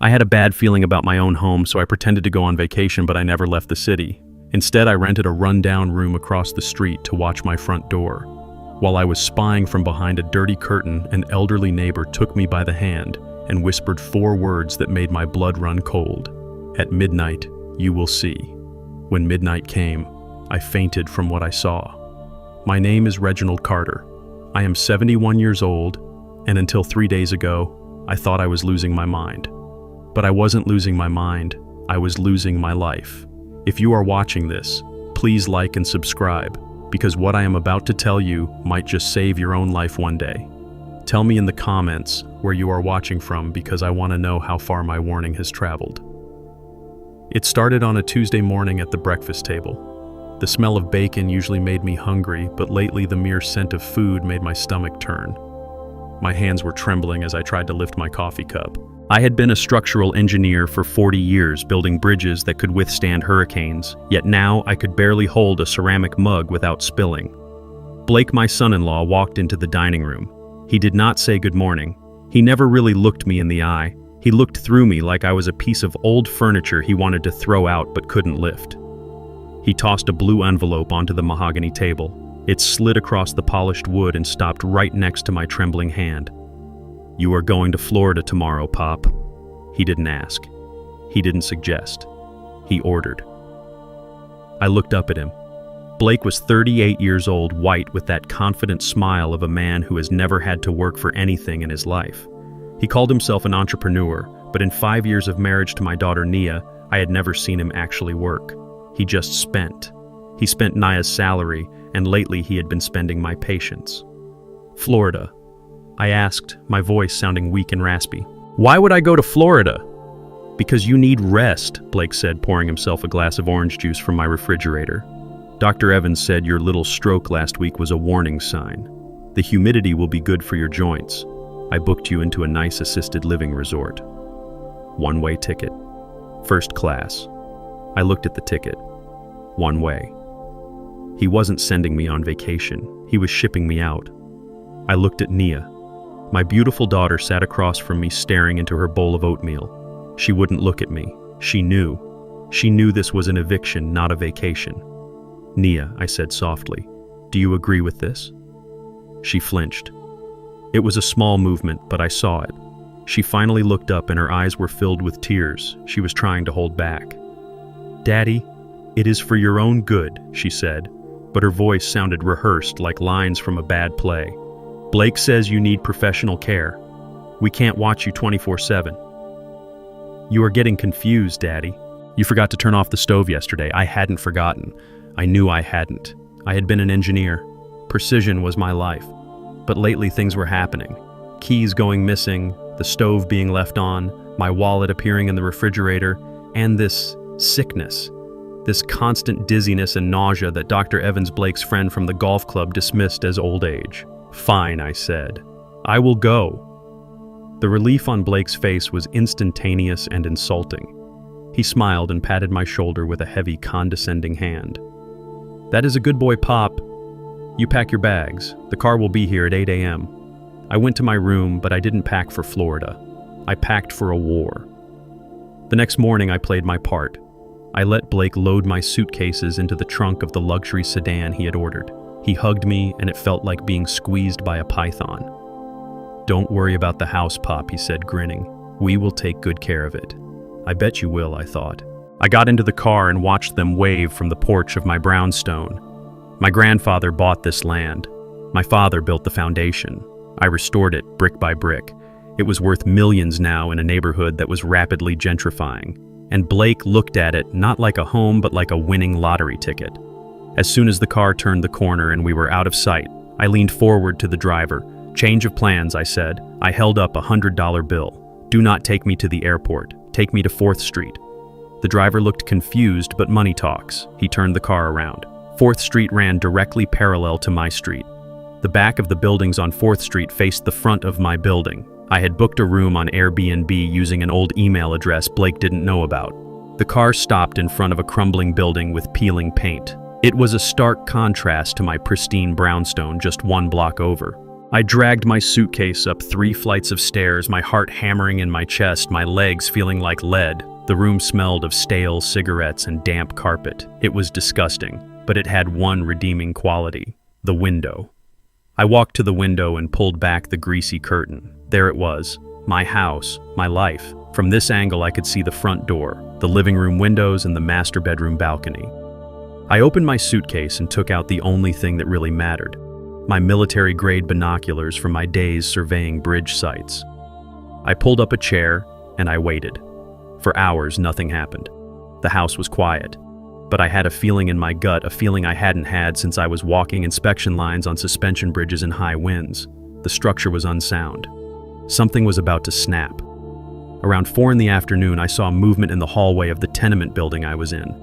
I had a bad feeling about my own home, so I pretended to go on vacation, but I never left the city. Instead, I rented a run-down room across the street to watch my front door. While I was spying from behind a dirty curtain, an elderly neighbor took me by the hand and whispered 4 words that made my blood run cold. "At midnight, you will see." When midnight came, I fainted from what I saw. My name is Reginald Carter. I am 71 years old, and until 3 days ago, I thought I was losing my mind. But I wasn't losing my mind, I was losing my life. If you are watching this, please like and subscribe, because what I am about to tell you might just save your own life one day. Tell me in the comments where you are watching from, because I want to know how far my warning has traveled. It started on a Tuesday morning at the breakfast table. The smell of bacon usually made me hungry, but lately the mere scent of food made my stomach turn. My hands were trembling as I tried to lift my coffee cup. I had been a structural engineer for 40 years, building bridges that could withstand hurricanes, yet now I could barely hold a ceramic mug without spilling. Blake, my son-in-law, walked into the dining room. He did not say good morning. He never really looked me in the eye. He looked through me like I was a piece of old furniture he wanted to throw out but couldn't lift. He tossed a blue envelope onto the mahogany table. It slid across the polished wood and stopped right next to my trembling hand. "You are going to Florida tomorrow, Pop." He didn't ask. He didn't suggest. He ordered. I looked up at him. Blake was 38 years old, white, with that confident smile of a man who has never had to work for anything in his life. He called himself an entrepreneur, but in 5 years of marriage to my daughter Nia, I had never seen him actually work. He just spent. He spent Nia's salary, and lately he had been spending my patience. "Florida," I asked, my voice sounding weak and raspy. "Why would I go to Florida?" "Because you need rest," Blake said, pouring himself a glass of orange juice from my refrigerator. "Dr. Evans said your little stroke last week was a warning sign. The humidity will be good for your joints. I booked you into a nice assisted living resort. One-way ticket. First class." I looked at the ticket. One way. He wasn't sending me on vacation. He was shipping me out. I looked at Nia. My beautiful daughter sat across from me, staring into her bowl of oatmeal. She wouldn't look at me. She knew. She knew this was an eviction, not a vacation. "Nia," I said softly, "do you agree with this?" She flinched. It was a small movement, but I saw it. She finally looked up and her eyes were filled with tears she was trying to hold back. "Daddy, it is for your own good," she said, but her voice sounded rehearsed, like lines from a bad play. "Blake says you need professional care. We can't watch you 24/7. You are getting confused, Daddy. You forgot to turn off the stove yesterday." I hadn't forgotten. I knew I hadn't. I had been an engineer. Precision was my life. But lately things were happening. Keys going missing, the stove being left on, my wallet appearing in the refrigerator, and this sickness. This constant dizziness and nausea that Dr. Evans, Blake's friend from the golf club, dismissed as old age. "Fine," I said. "I will go." The relief on Blake's face was instantaneous and insulting. He smiled and patted my shoulder with a heavy, condescending hand. "That is a good boy, Pop. You pack your bags. The car will be here at 8 a.m. I went to my room, but I didn't pack for Florida. I packed for a war. The next morning, I played my part. I let Blake load my suitcases into the trunk of the luxury sedan he had ordered. He hugged me, and it felt like being squeezed by a python. "Don't worry about the house, Pop," he said, grinning. "We will take good care of it." "I bet you will," I thought. I got into the car and watched them wave from the porch of my brownstone. My grandfather bought this land. My father built the foundation. I restored it brick by brick. It was worth millions now in a neighborhood that was rapidly gentrifying. And Blake looked at it not like a home, but like a winning lottery ticket. As soon as the car turned the corner and we were out of sight, I leaned forward to the driver. "Change of plans," I said. I held up a $100 bill. "Do not take me to the airport. Take me to 4th Street. The driver looked confused, but money talks. He turned the car around. 4th Street ran directly parallel to my street. The back of the buildings on 4th Street faced the front of my building. I had booked a room on Airbnb using an old email address Blake didn't know about. The car stopped in front of a crumbling building with peeling paint. It was a stark contrast to my pristine brownstone just 1 block over. I dragged my suitcase up 3 flights of stairs, my heart hammering in my chest, my legs feeling like lead. The room smelled of stale cigarettes and damp carpet. It was disgusting, but it had one redeeming quality: the window. I walked to the window and pulled back the greasy curtain. There it was, my house, my life. From this angle I could see the front door, the living room windows, and the master bedroom balcony. I opened my suitcase and took out the only thing that really mattered: my military-grade binoculars from my days surveying bridge sites. I pulled up a chair and I waited. For hours, nothing happened. The house was quiet, but I had a feeling in my gut, a feeling I hadn't had since I was walking inspection lines on suspension bridges in high winds. The structure was unsound. Something was about to snap. Around 4 in the afternoon, I saw movement in the hallway of the tenement building I was in.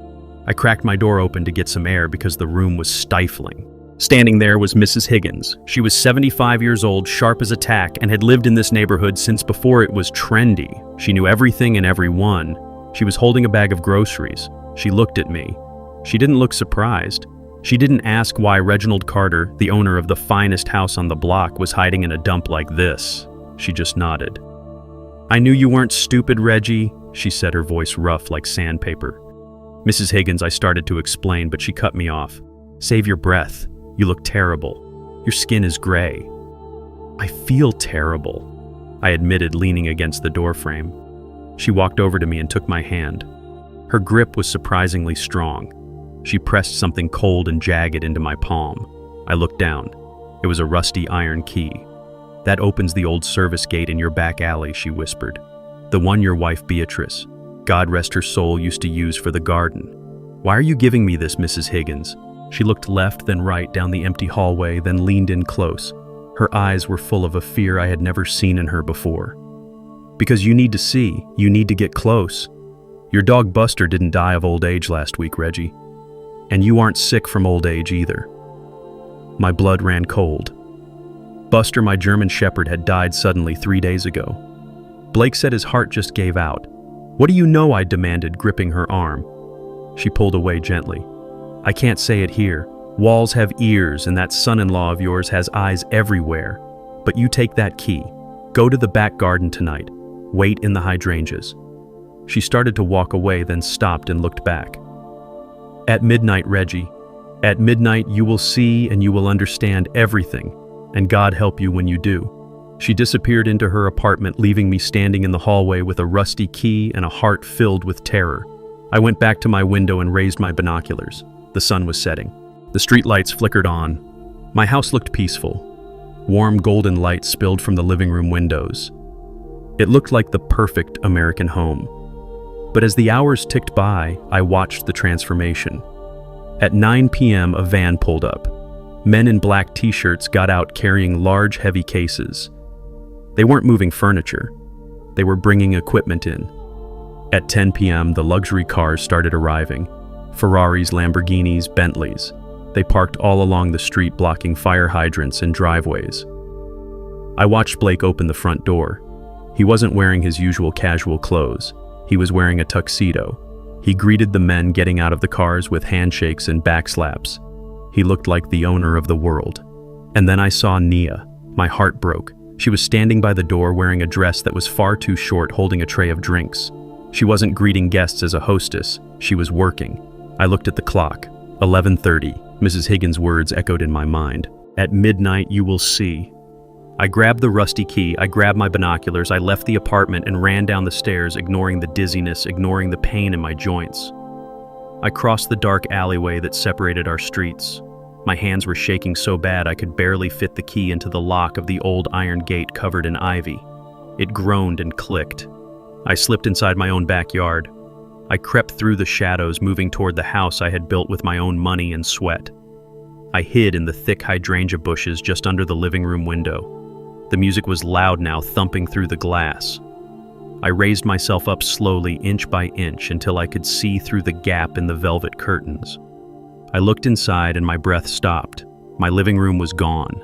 I cracked my door open to get some air because the room was stifling. Standing there was Mrs. Higgins. She was 75 years old, sharp as a tack, and had lived in this neighborhood since before it was trendy. She knew everything and everyone. She was holding a bag of groceries. She looked at me. She didn't look surprised. She didn't ask why Reginald Carter, the owner of the finest house on the block, was hiding in a dump like this. She just nodded. "I knew you weren't stupid, Reggie," she said, her voice rough like sandpaper. "Mrs. Higgins," I started to explain, but she cut me off. "Save your breath. You look terrible. Your skin is gray." "I feel terrible," I admitted, leaning against the doorframe. She walked over to me and took my hand. Her grip was surprisingly strong. She pressed something cold and jagged into my palm. I looked down. It was a rusty iron key. "That opens the old service gate in your back alley," she whispered. "The one your wife Beatrice, God rest her soul, used to use for the garden." "Why are you giving me this, Mrs. Higgins?" She looked left, then right down the empty hallway, then leaned in close. Her eyes were full of a fear I had never seen in her before. "Because you need to see. You need to get close. Your dog Buster didn't die of old age last week, Reggie. And you aren't sick from old age either." My blood ran cold. Buster, my German Shepherd, had died suddenly 3 days ago. Blake said his heart just gave out. "What do you know?" I demanded, gripping her arm. She pulled away gently. "I can't say it here. Walls have ears, and that son-in-law of yours has eyes everywhere. But you take that key. Go to the back garden tonight. Wait in the hydrangeas." She started to walk away, then stopped and looked back. "At midnight, Reggie. At midnight you will see and you will understand everything, and God help you when you do." She disappeared into her apartment, leaving me standing in the hallway with a rusty key and a heart filled with terror. I went back to my window and raised my binoculars. The sun was setting. The streetlights flickered on. My house looked peaceful. Warm golden light spilled from the living room windows. It looked like the perfect American home. But as the hours ticked by, I watched the transformation. At 9 p.m., a van pulled up. Men in black t-shirts got out carrying large, heavy cases. They weren't moving furniture. They were bringing equipment in. At 10 p.m., the luxury cars started arriving. Ferraris, Lamborghinis, Bentleys. They parked all along the street, blocking fire hydrants and driveways. I watched Blake open the front door. He wasn't wearing his usual casual clothes. He was wearing a tuxedo. He greeted the men getting out of the cars with handshakes and backslaps. He looked like the owner of the world. And then I saw Nia. My heart broke. She was standing by the door wearing a dress that was far too short, holding a tray of drinks. She wasn't greeting guests as a hostess. She was working. I looked at the clock. 11:30. Mrs. Higgins' words echoed in my mind. "At midnight you will see." I grabbed the rusty key, I grabbed my binoculars, I left the apartment and ran down the stairs, ignoring the dizziness, ignoring the pain in my joints. I crossed the dark alleyway that separated our streets. My hands were shaking so bad I could barely fit the key into the lock of the old iron gate covered in ivy. It groaned and clicked. I slipped inside my own backyard. I crept through the shadows, moving toward the house I had built with my own money and sweat. I hid in the thick hydrangea bushes just under the living room window. The music was loud now, thumping through the glass. I raised myself up slowly, inch by inch, until I could see through the gap in the velvet curtains. I looked inside and my breath stopped. My living room was gone.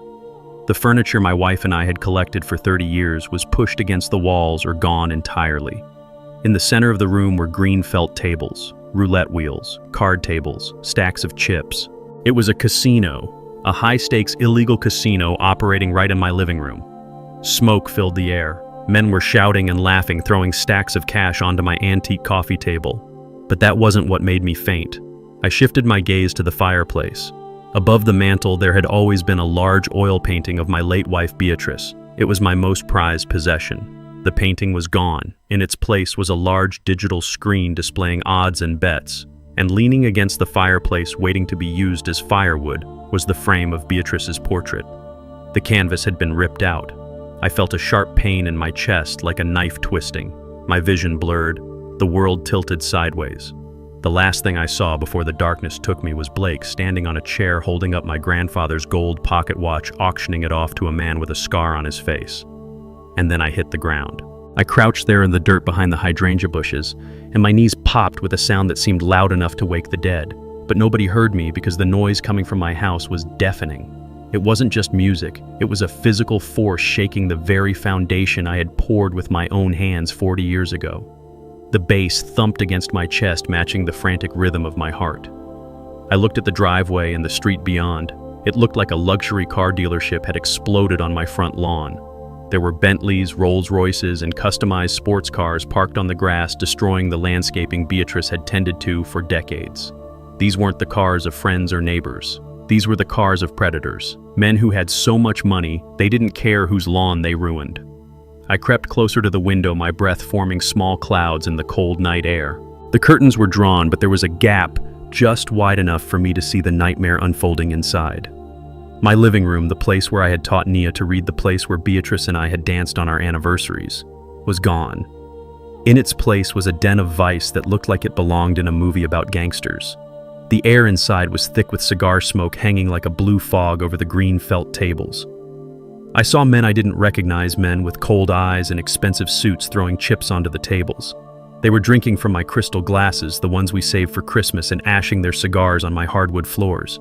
The furniture my wife and I had collected for 30 years was pushed against the walls or gone entirely. In the center of the room were green felt tables, roulette wheels, card tables, stacks of chips. It was a casino. A high-stakes illegal casino operating right in my living room. Smoke filled the air. Men were shouting and laughing, throwing stacks of cash onto my antique coffee table. But that wasn't what made me faint. I shifted my gaze to the fireplace. Above the mantel, there had always been a large oil painting of my late wife Beatrice. It was my most prized possession. The painting was gone. In its place was a large digital screen displaying odds and bets. And leaning against the fireplace, waiting to be used as firewood, was the frame of Beatrice's portrait. The canvas had been ripped out. I felt a sharp pain in my chest, like a knife twisting. My vision blurred. The world tilted sideways. The last thing I saw before the darkness took me was Blake standing on a chair holding up my grandfather's gold pocket watch, auctioning it off to a man with a scar on his face. And then I hit the ground. I crouched there in the dirt behind the hydrangea bushes, and my knees popped with a sound that seemed loud enough to wake the dead. But nobody heard me because the noise coming from my house was deafening. It wasn't just music, it was a physical force shaking the very foundation I had poured with my own hands 40 years ago. The bass thumped against my chest, matching the frantic rhythm of my heart. I looked at the driveway and the street beyond. It looked like a luxury car dealership had exploded on my front lawn. There were Bentleys, Rolls-Royces, and customized sports cars parked on the grass, destroying the landscaping Beatrice had tended to for decades. These weren't the cars of friends or neighbors. These were the cars of predators, men who had so much money, they didn't care whose lawn they ruined. I crept closer to the window, my breath forming small clouds in the cold night air. The curtains were drawn, but there was a gap just wide enough for me to see the nightmare unfolding inside. My living room, the place where I had taught Nia to read, the place where Beatrice and I had danced on our anniversaries, was gone. In its place was a den of vice that looked like it belonged in a movie about gangsters. The air inside was thick with cigar smoke hanging like a blue fog over the green felt tables. I saw men I didn't recognize, men with cold eyes and expensive suits throwing chips onto the tables. They were drinking from my crystal glasses, the ones we saved for Christmas, and ashing their cigars on my hardwood floors.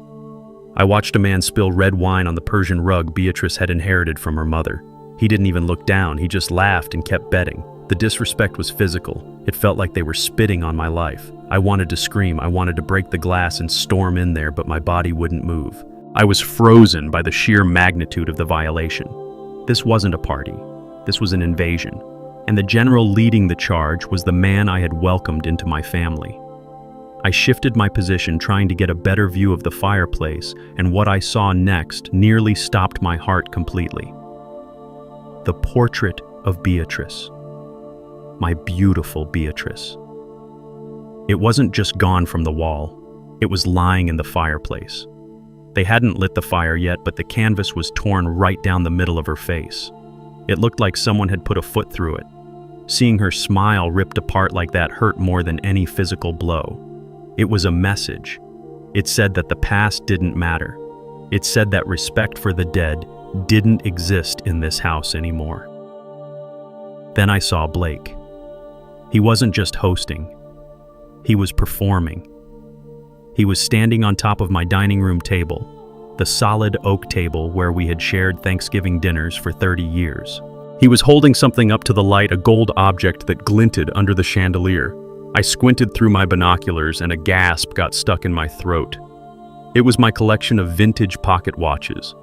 I watched a man spill red wine on the Persian rug Beatrice had inherited from her mother. He didn't even look down, he just laughed and kept betting. The disrespect was physical. It felt like they were spitting on my life. I wanted to scream, I wanted to break the glass and storm in there, but my body wouldn't move. I was frozen by the sheer magnitude of the violation. This wasn't a party. This was an invasion. And the general leading the charge was the man I had welcomed into my family. I shifted my position, trying to get a better view of the fireplace, and what I saw next nearly stopped my heart completely. The portrait of Beatrice. My beautiful Beatrice. It wasn't just gone from the wall, it was lying in the fireplace. They hadn't lit the fire yet, but the canvas was torn right down the middle of her face. It looked like someone had put a foot through it. Seeing her smile ripped apart like that hurt more than any physical blow. It was a message. It said that the past didn't matter. It said that respect for the dead didn't exist in this house anymore. Then I saw Blake. He wasn't just hosting. He was performing. He was standing on top of my dining room table, the solid oak table where we had shared Thanksgiving dinners for 30 years. He was holding something up to the light, a gold object that glinted under the chandelier. I squinted through my binoculars and a gasp got stuck in my throat. It was my collection of vintage pocket watches.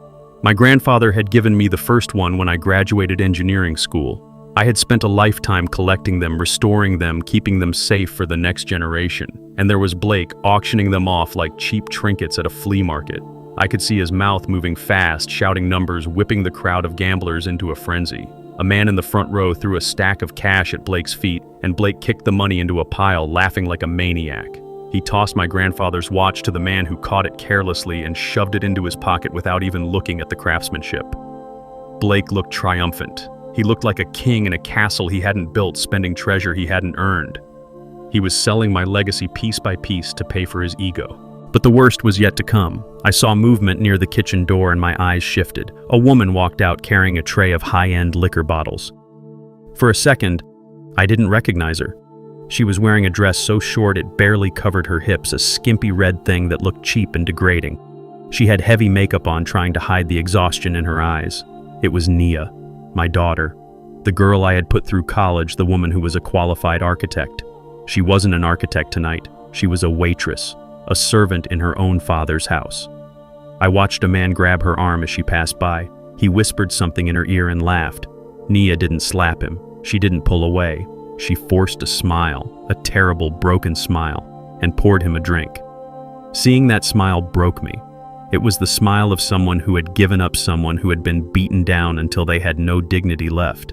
My grandfather had given me the first one when I graduated engineering school. I had spent a lifetime collecting them, restoring them, keeping them safe for the next generation. And there was Blake auctioning them off like cheap trinkets at a flea market. I could see his mouth moving fast, shouting numbers, whipping the crowd of gamblers into a frenzy. A man in the front row threw a stack of cash at Blake's feet, and Blake kicked the money into a pile, laughing like a maniac. He tossed my grandfather's watch to the man who caught it carelessly and shoved it into his pocket without even looking at the craftsmanship. Blake looked triumphant. He looked like a king in a castle he hadn't built, spending treasure he hadn't earned. He was selling my legacy piece by piece to pay for his ego. But the worst was yet to come. I saw movement near the kitchen door and my eyes shifted. A woman walked out carrying a tray of high-end liquor bottles. For a second, I didn't recognize her. She was wearing a dress so short it barely covered her hips, a skimpy red thing that looked cheap and degrading. She had heavy makeup on, trying to hide the exhaustion in her eyes. It was Nia, my daughter, the girl I had put through college, the woman who was a qualified architect. She wasn't an architect tonight. She was a waitress, a servant in her own father's house. I watched a man grab her arm as she passed by. He whispered something in her ear and laughed. Nia didn't slap him. She didn't pull away. She forced a smile, a terrible, broken smile, and poured him a drink. Seeing that smile broke me. It was the smile of someone who had given up, someone who had been beaten down until they had no dignity left.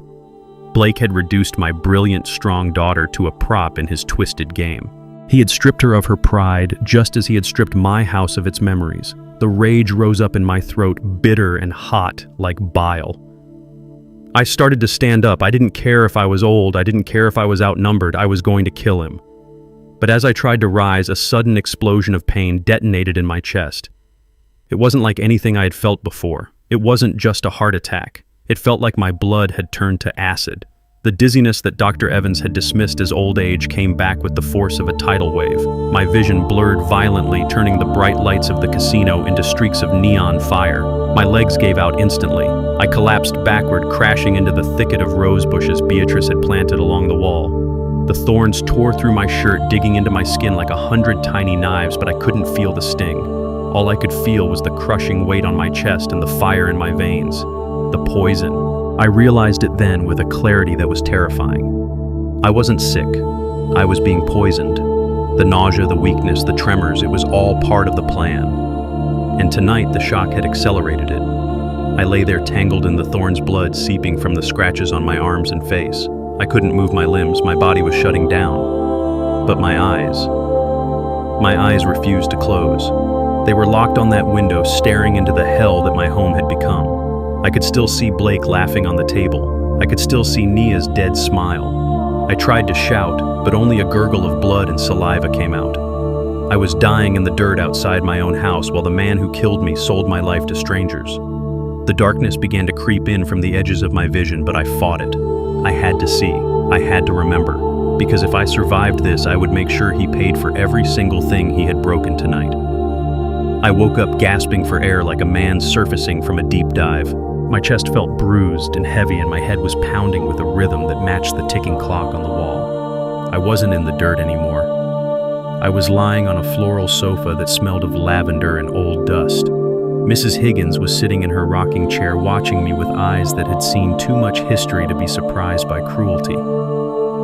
Blake had reduced my brilliant, strong daughter to a prop in his twisted game. He had stripped her of her pride, just as he had stripped my house of its memories. The rage rose up in my throat, bitter and hot, like bile. I started to stand up. I didn't care if I was old. I didn't care if I was outnumbered. I was going to kill him. But as I tried to rise, a sudden explosion of pain detonated in my chest. It wasn't like anything I had felt before. It wasn't just a heart attack. It felt like my blood had turned to acid. The dizziness that Dr. Evans had dismissed as old age came back with the force of a tidal wave. My vision blurred violently, turning the bright lights of the casino into streaks of neon fire. My legs gave out instantly. I collapsed backward, crashing into the thicket of rose bushes Beatrice had planted along the wall. The thorns tore through my shirt, digging into my skin like 100 tiny knives, but I couldn't feel the sting. All I could feel was the crushing weight on my chest and the fire in my veins. The poison. I realized it then with a clarity that was terrifying. I wasn't sick. I was being poisoned. The nausea, the weakness, the tremors, it was all part of the plan. And tonight, the shock had accelerated it. I lay there tangled in the thorns, blood seeping from the scratches on my arms and face. I couldn't move my limbs. My body was shutting down. But my eyes refused to close. They were locked on that window, staring into the hell that my home had become. I could still see Blake laughing on the table. I could still see Nia's dead smile. I tried to shout, but only a gurgle of blood and saliva came out. I was dying in the dirt outside my own house while the man who killed me sold my life to strangers. The darkness began to creep in from the edges of my vision, but I fought it. I had to see. I had to remember. Because if I survived this, I would make sure he paid for every single thing he had broken tonight. I woke up gasping for air like a man surfacing from a deep dive. My chest felt bruised and heavy, and my head was pounding with a rhythm that matched the ticking clock on the wall. I wasn't in the dirt anymore. I was lying on a floral sofa that smelled of lavender and old dust. Mrs. Higgins was sitting in her rocking chair watching me with eyes that had seen too much history to be surprised by cruelty.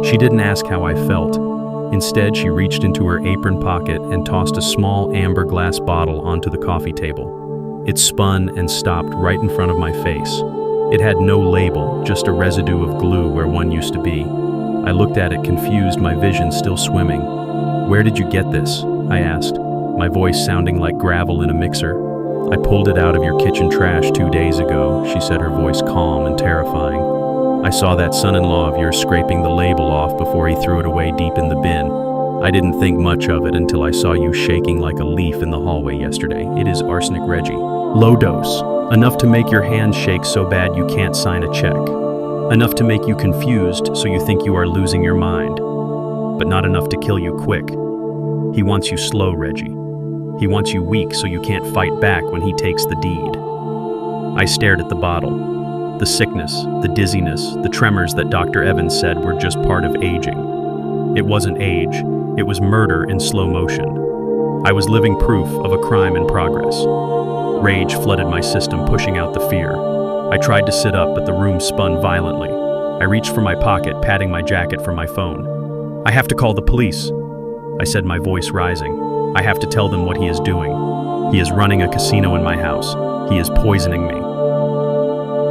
She didn't ask how I felt. Instead, she reached into her apron pocket and tossed a small amber glass bottle onto the coffee table. It spun and stopped right in front of my face. It had no label, just a residue of glue where one used to be. I looked at it confused, my vision still swimming. "Where did you get this?" I asked, my voice sounding like gravel in a mixer. "I pulled it out of your kitchen trash 2 days ago," she said, her voice calm and terrifying. "I saw that son-in-law of yours scraping the label off before he threw it away deep in the bin. I didn't think much of it until I saw you shaking like a leaf in the hallway yesterday. It is arsenic, Reggie. Low dose. Enough to make your hands shake so bad you can't sign a check. Enough to make you confused so you think you are losing your mind. But not enough to kill you quick. He wants you slow, Reggie. He wants you weak so you can't fight back when he takes the deed." I stared at the bottle. The sickness, the dizziness, the tremors that Dr. Evans said were just part of aging. It wasn't age. It was murder in slow motion. I was living proof of a crime in progress. Rage flooded my system, pushing out the fear. I tried to sit up, but the room spun violently. I reached for my pocket, patting my jacket for my phone. "I have to call the police," I said, my voice rising. "I have to tell them what he is doing. He is running a casino in my house. He is poisoning me."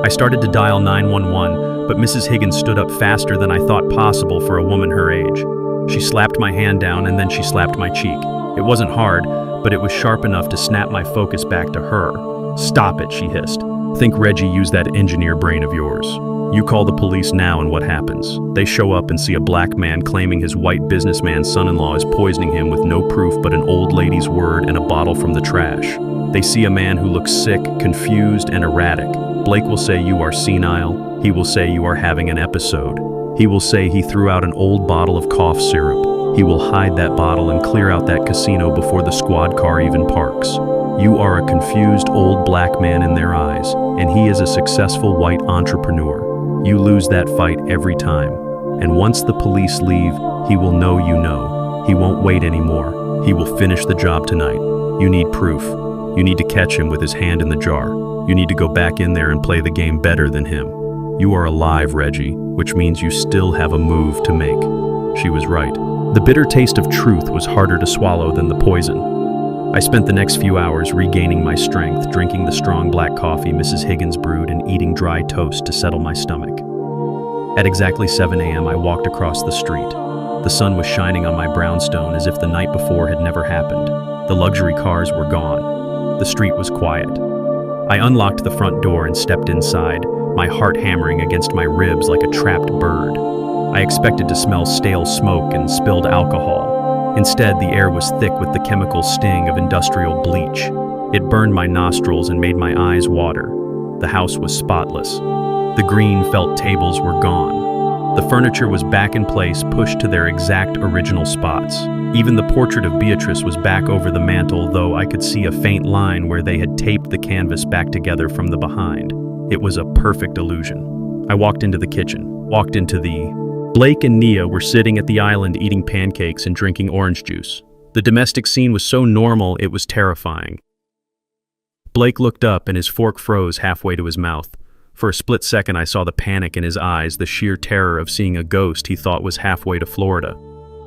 I started to dial 911, but Mrs. Higgins stood up faster than I thought possible for a woman her age. She slapped my hand down and then she slapped my cheek. It wasn't hard, but it was sharp enough to snap my focus back to her. "Stop it," she hissed. "Think Reggie used that engineer brain of yours. You call the police now and what happens? They show up and see a black man claiming his white businessman's son-in-law is poisoning him with no proof but an old lady's word and a bottle from the trash. They see a man who looks sick, confused, and erratic. Blake will say you are senile. He will say you are having an episode. He will say he threw out an old bottle of cough syrup. He will hide that bottle and clear out that casino before the squad car even parks. You are a confused old black man in their eyes, and he is a successful white entrepreneur. You lose that fight every time. And once the police leave, he will know you know. He won't wait anymore. He will finish the job tonight. You need proof. You need to catch him with his hand in the jar. You need to go back in there and play the game better than him. You are alive, Reggie, which means you still have a move to make." She was right. The bitter taste of truth was harder to swallow than the poison. I spent the next few hours regaining my strength, drinking the strong black coffee Mrs. Higgins brewed and eating dry toast to settle my stomach. At exactly 7 a.m., I walked across the street. The sun was shining on my brownstone as if the night before had never happened. The luxury cars were gone. The street was quiet. I unlocked the front door and stepped inside, my heart hammering against my ribs like a trapped bird. I expected to smell stale smoke and spilled alcohol. Instead, the air was thick with the chemical sting of industrial bleach. It burned my nostrils and made my eyes water. The house was spotless. The green felt tables were gone. The furniture was back in place, pushed to their exact original spots. Even the portrait of Beatrice was back over the mantel, though I could see a faint line where they had taped the canvas back together from the behind. It was a perfect illusion. I walked into the kitchen, Blake and Nia were sitting at the island eating pancakes and drinking orange juice. The domestic scene was so normal, it was terrifying. Blake looked up and his fork froze halfway to his mouth. For a split second, I saw the panic in his eyes, the sheer terror of seeing a ghost he thought was halfway to Florida.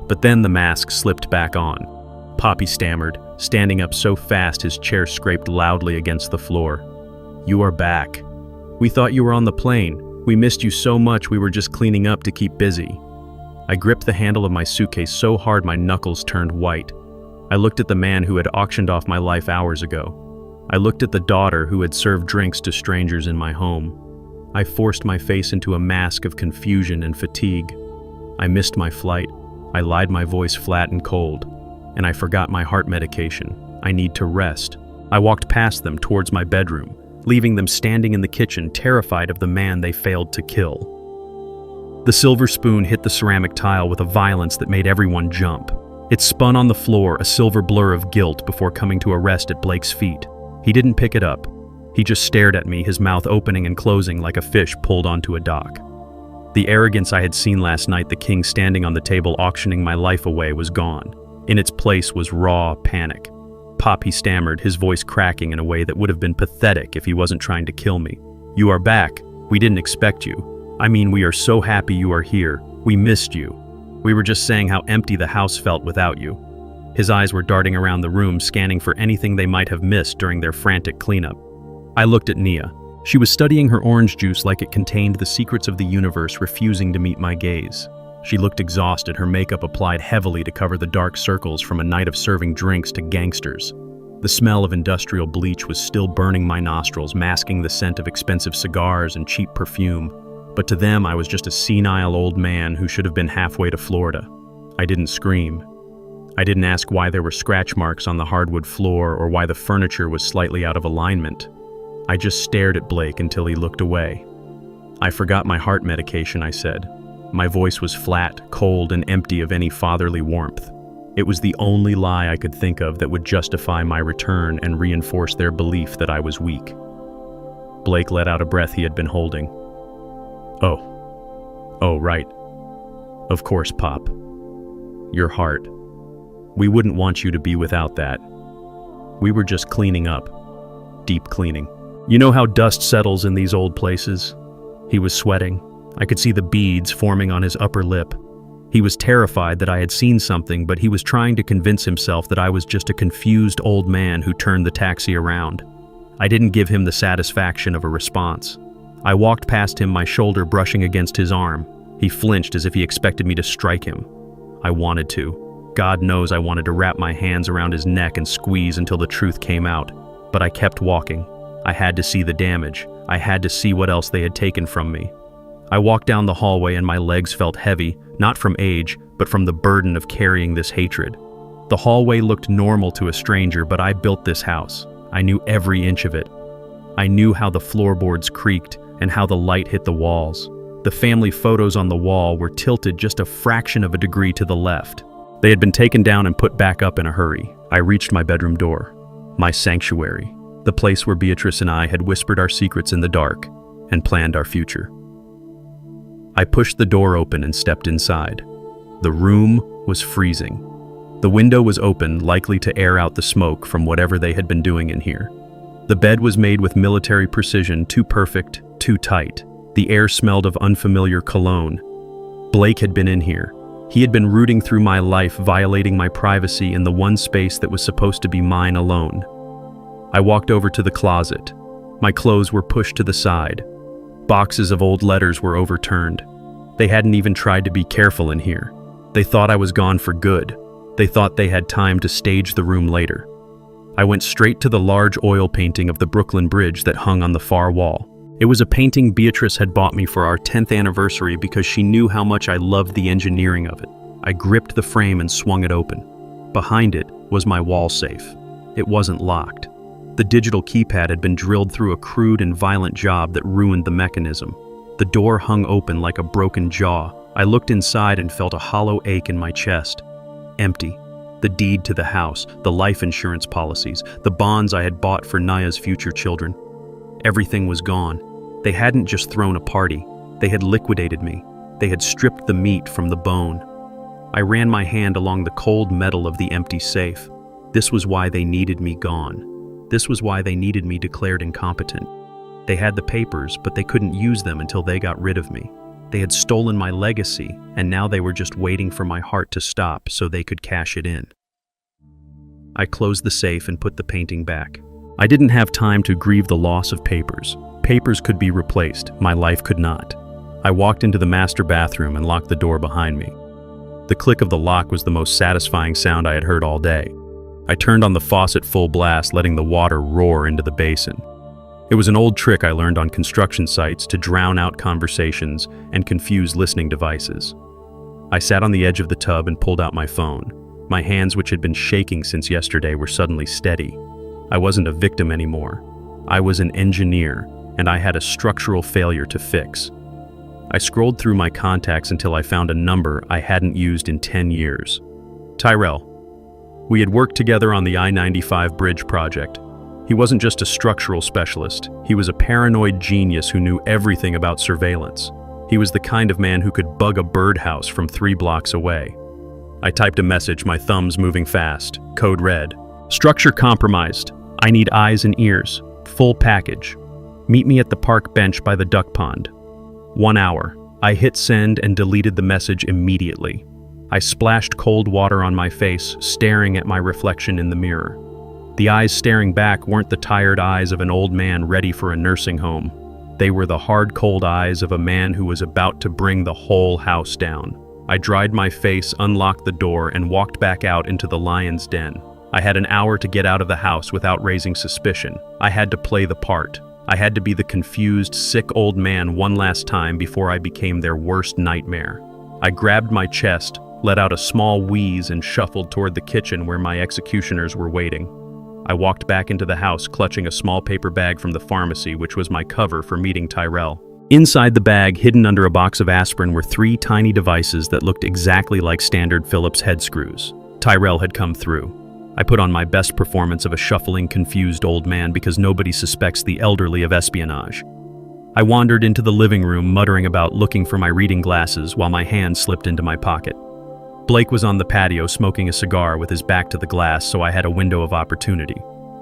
But then the mask slipped back on. Poppy stammered, standing up so fast his chair scraped loudly against the floor. "You are back. We thought you were on the plane. We missed you so much we were just cleaning up to keep busy." I gripped the handle of my suitcase so hard my knuckles turned white. I looked at the man who had auctioned off my life hours ago. I looked at the daughter who had served drinks to strangers in my home. I forced my face into a mask of confusion and fatigue. I missed my flight. I lied my voice flat and cold. And I forgot my heart medication. I need to rest. I walked past them towards my bedroom, leaving them standing in the kitchen, terrified of the man they failed to kill. The silver spoon hit the ceramic tile with a violence that made everyone jump. It spun on the floor, a silver blur of guilt, before coming to a rest at Blake's feet. He didn't pick it up. He just stared at me, his mouth opening and closing like a fish pulled onto a dock. The arrogance I had seen last night, the king standing on the table auctioning my life away, was gone. In its place was raw panic. "Pop," he stammered, his voice cracking in a way that would have been pathetic if he wasn't trying to kill me. "You are back. We didn't expect you. I mean, we are so happy you are here. We missed you. We were just saying how empty the house felt without you." His eyes were darting around the room, scanning for anything they might have missed during their frantic cleanup. I looked at Nia. She was studying her orange juice like it contained the secrets of the universe, refusing to meet my gaze. She looked exhausted, her makeup applied heavily to cover the dark circles from a night of serving drinks to gangsters. The smell of industrial bleach was still burning my nostrils, masking the scent of expensive cigars and cheap perfume. But to them, I was just a senile old man who should have been halfway to Florida. I didn't scream. I didn't ask why there were scratch marks on the hardwood floor or why the furniture was slightly out of alignment. I just stared at Blake until he looked away. "I forgot my heart medication," I said. My voice was flat, cold, and empty of any fatherly warmth. It was the only lie I could think of that would justify my return and reinforce their belief that I was weak. Blake let out a breath he had been holding. Oh, right. Of course, Pop. Your heart. We wouldn't want you to be without that. We were just cleaning up. Deep cleaning. You know how dust settles in these old places?" He was sweating. I could see the beads forming on his upper lip. He was terrified that I had seen something, but he was trying to convince himself that I was just a confused old man who turned the taxi around. I didn't give him the satisfaction of a response. I walked past him, my shoulder brushing against his arm. He flinched as if he expected me to strike him. I wanted to. God knows I wanted to wrap my hands around his neck and squeeze until the truth came out. But I kept walking. I had to see the damage. I had to see what else they had taken from me. I walked down the hallway and my legs felt heavy, not from age, but from the burden of carrying this hatred. The hallway looked normal to a stranger, but I built this house. I knew every inch of it. I knew how the floorboards creaked and how the light hit the walls. The family photos on the wall were tilted just a fraction of a degree to the left. They had been taken down and put back up in a hurry. I reached my bedroom door. My sanctuary. The place where Beatrice and I had whispered our secrets in the dark and planned our future. I pushed the door open and stepped inside. The room was freezing. The window was open, likely to air out the smoke from whatever they had been doing in here. The bed was made with military precision, too perfect, too tight. The air smelled of unfamiliar cologne. Blake had been in here. He had been rooting through my life, violating my privacy in the one space that was supposed to be mine alone. I walked over to the closet. My clothes were pushed to the side. Boxes of old letters were overturned. They hadn't even tried to be careful in here. They thought I was gone for good. They thought they had time to stage the room later. I went straight to the large oil painting of the Brooklyn Bridge that hung on the far wall. It was a painting Beatrice had bought me for our 10th anniversary because she knew how much I loved the engineering of it. I gripped the frame and swung it open. Behind it was my wall safe. It wasn't locked. The digital keypad had been drilled through a crude and violent job that ruined the mechanism. The door hung open like a broken jaw. I looked inside and felt a hollow ache in my chest. Empty. The deed to the house, the life insurance policies, the bonds I had bought for Naya's future children. Everything was gone. They hadn't just thrown a party. They had liquidated me. They had stripped the meat from the bone. I ran my hand along the cold metal of the empty safe. This was why they needed me gone. This was why they needed me declared incompetent. They had the papers, but they couldn't use them until they got rid of me. They had stolen my legacy, and now they were just waiting for my heart to stop so they could cash it in. I closed the safe and put the painting back. I didn't have time to grieve the loss of papers. Papers could be replaced, my life could not. I walked into the master bathroom and locked the door behind me. The click of the lock was the most satisfying sound I had heard all day. I turned on the faucet full blast, letting the water roar into the basin. It was an old trick I learned on construction sites to drown out conversations and confuse listening devices. I sat on the edge of the tub and pulled out my phone. My hands, which had been shaking since yesterday, were suddenly steady. I wasn't a victim anymore. I was an engineer, and I had a structural failure to fix. I scrolled through my contacts until I found a number I hadn't used in 10 years. Tyrell. We had worked together on the I-95 bridge project. He wasn't just a structural specialist. He was a paranoid genius who knew everything about surveillance. He was the kind of man who could bug a birdhouse from 3 blocks away. I typed a message, my thumbs moving fast. Code red. Structure compromised. I need eyes and ears. Full package. Meet me at the park bench by the duck pond. 1 hour. I hit send and deleted the message immediately. I splashed cold water on my face, staring at my reflection in the mirror. The eyes staring back weren't the tired eyes of an old man ready for a nursing home. They were the hard, cold eyes of a man who was about to bring the whole house down. I dried my face, unlocked the door, and walked back out into the lion's den. I had an hour to get out of the house without raising suspicion. I had to play the part. I had to be the confused, sick old man one last time before I became their worst nightmare. I grabbed my chest, let out a small wheeze, and shuffled toward the kitchen where my executioners were waiting. I walked back into the house, clutching a small paper bag from the pharmacy, which was my cover for meeting Tyrell. Inside the bag, hidden under a box of aspirin, were 3 tiny devices that looked exactly like standard Phillips head screws. Tyrell had come through. I put on my best performance of a shuffling, confused old man because nobody suspects the elderly of espionage. I wandered into the living room, muttering about looking for my reading glasses while my hand slipped into my pocket. Blake was on the patio smoking a cigar with his back to the glass, so I had a window of opportunity.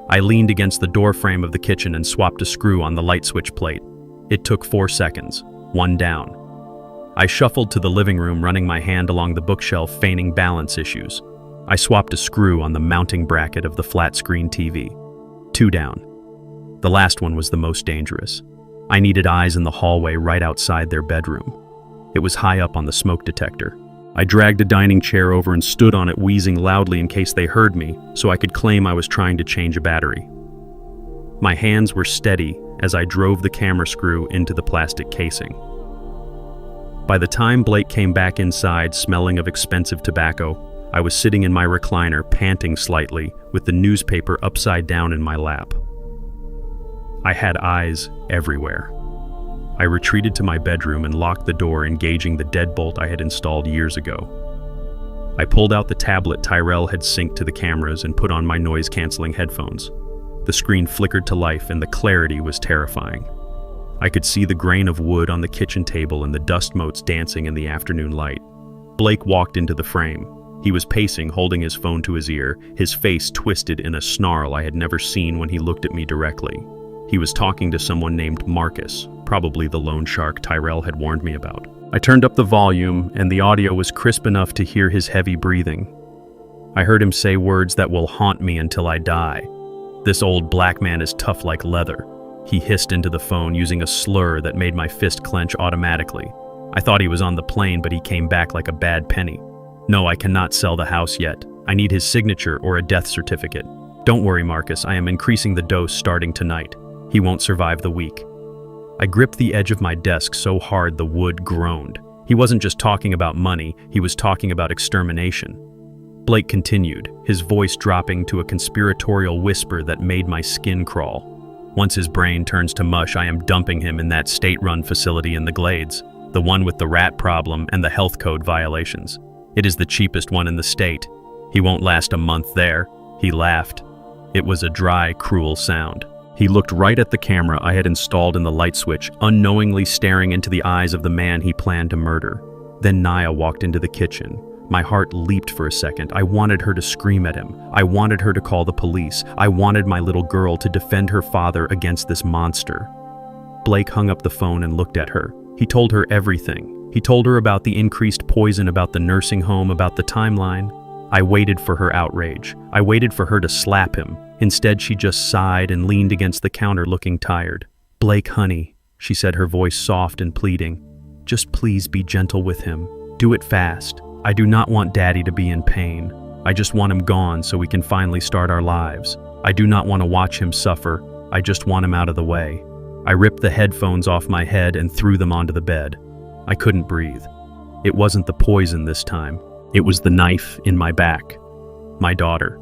I leaned against the doorframe of the kitchen and swapped a screw on the light switch plate. It took 4 seconds. 1 down. I shuffled to the living room, running my hand along the bookshelf, feigning balance issues. I swapped a screw on the mounting bracket of the flat-screen TV. 2 down. The last one was the most dangerous. I needed eyes in the hallway right outside their bedroom. It was high up on the smoke detector. I dragged a dining chair over and stood on it, wheezing loudly in case they heard me, so I could claim I was trying to change a battery. My hands were steady as I drove the camera screw into the plastic casing. By the time Blake came back inside, smelling of expensive tobacco, I was sitting in my recliner, panting slightly, with the newspaper upside down in my lap. I had eyes everywhere. I retreated to my bedroom and locked the door, engaging the deadbolt I had installed years ago. I pulled out the tablet Tyrell had synced to the cameras and put on my noise-canceling headphones. The screen flickered to life and the clarity was terrifying. I could see the grain of wood on the kitchen table and the dust motes dancing in the afternoon light. Blake walked into the frame. He was pacing, holding his phone to his ear, his face twisted in a snarl I had never seen when he looked at me directly. He was talking to someone named Marcus, probably the loan shark Tyrell had warned me about. I turned up the volume, and the audio was crisp enough to hear his heavy breathing. I heard him say words that will haunt me until I die. "This old black man is tough like leather," he hissed into the phone using a slur that made my fist clench automatically. I thought he was on the plane, but he came back like a bad penny. "No, I cannot sell the house yet. I need his signature or a death certificate. Don't worry, Marcus, I am increasing the dose starting tonight. He won't survive the week." I gripped the edge of my desk so hard the wood groaned. He wasn't just talking about money, he was talking about extermination. Blake continued, his voice dropping to a conspiratorial whisper that made my skin crawl. "Once his brain turns to mush, I am dumping him in that state-run facility in the Glades, the one with the rat problem and the health code violations. It is the cheapest one in the state. He won't last a month there." He laughed. It was a dry, cruel sound. He looked right at the camera I had installed in the light switch, unknowingly staring into the eyes of the man he planned to murder. Then Naya walked into the kitchen. My heart leaped for a second. I wanted her to scream at him. I wanted her to call the police. I wanted my little girl to defend her father against this monster. Blake hung up the phone and looked at her. He told her everything. He told her about the increased poison, about the nursing home, about the timeline. I waited for her outrage. I waited for her to slap him. Instead, she just sighed and leaned against the counter looking tired. "Blake, honey," she said, her voice soft and pleading. "Just please be gentle with him. Do it fast. I do not want Daddy to be in pain. I just want him gone so we can finally start our lives. I do not want to watch him suffer. I just want him out of the way." I ripped the headphones off my head and threw them onto the bed. I couldn't breathe. It wasn't the poison this time. It was the knife in my back. My daughter.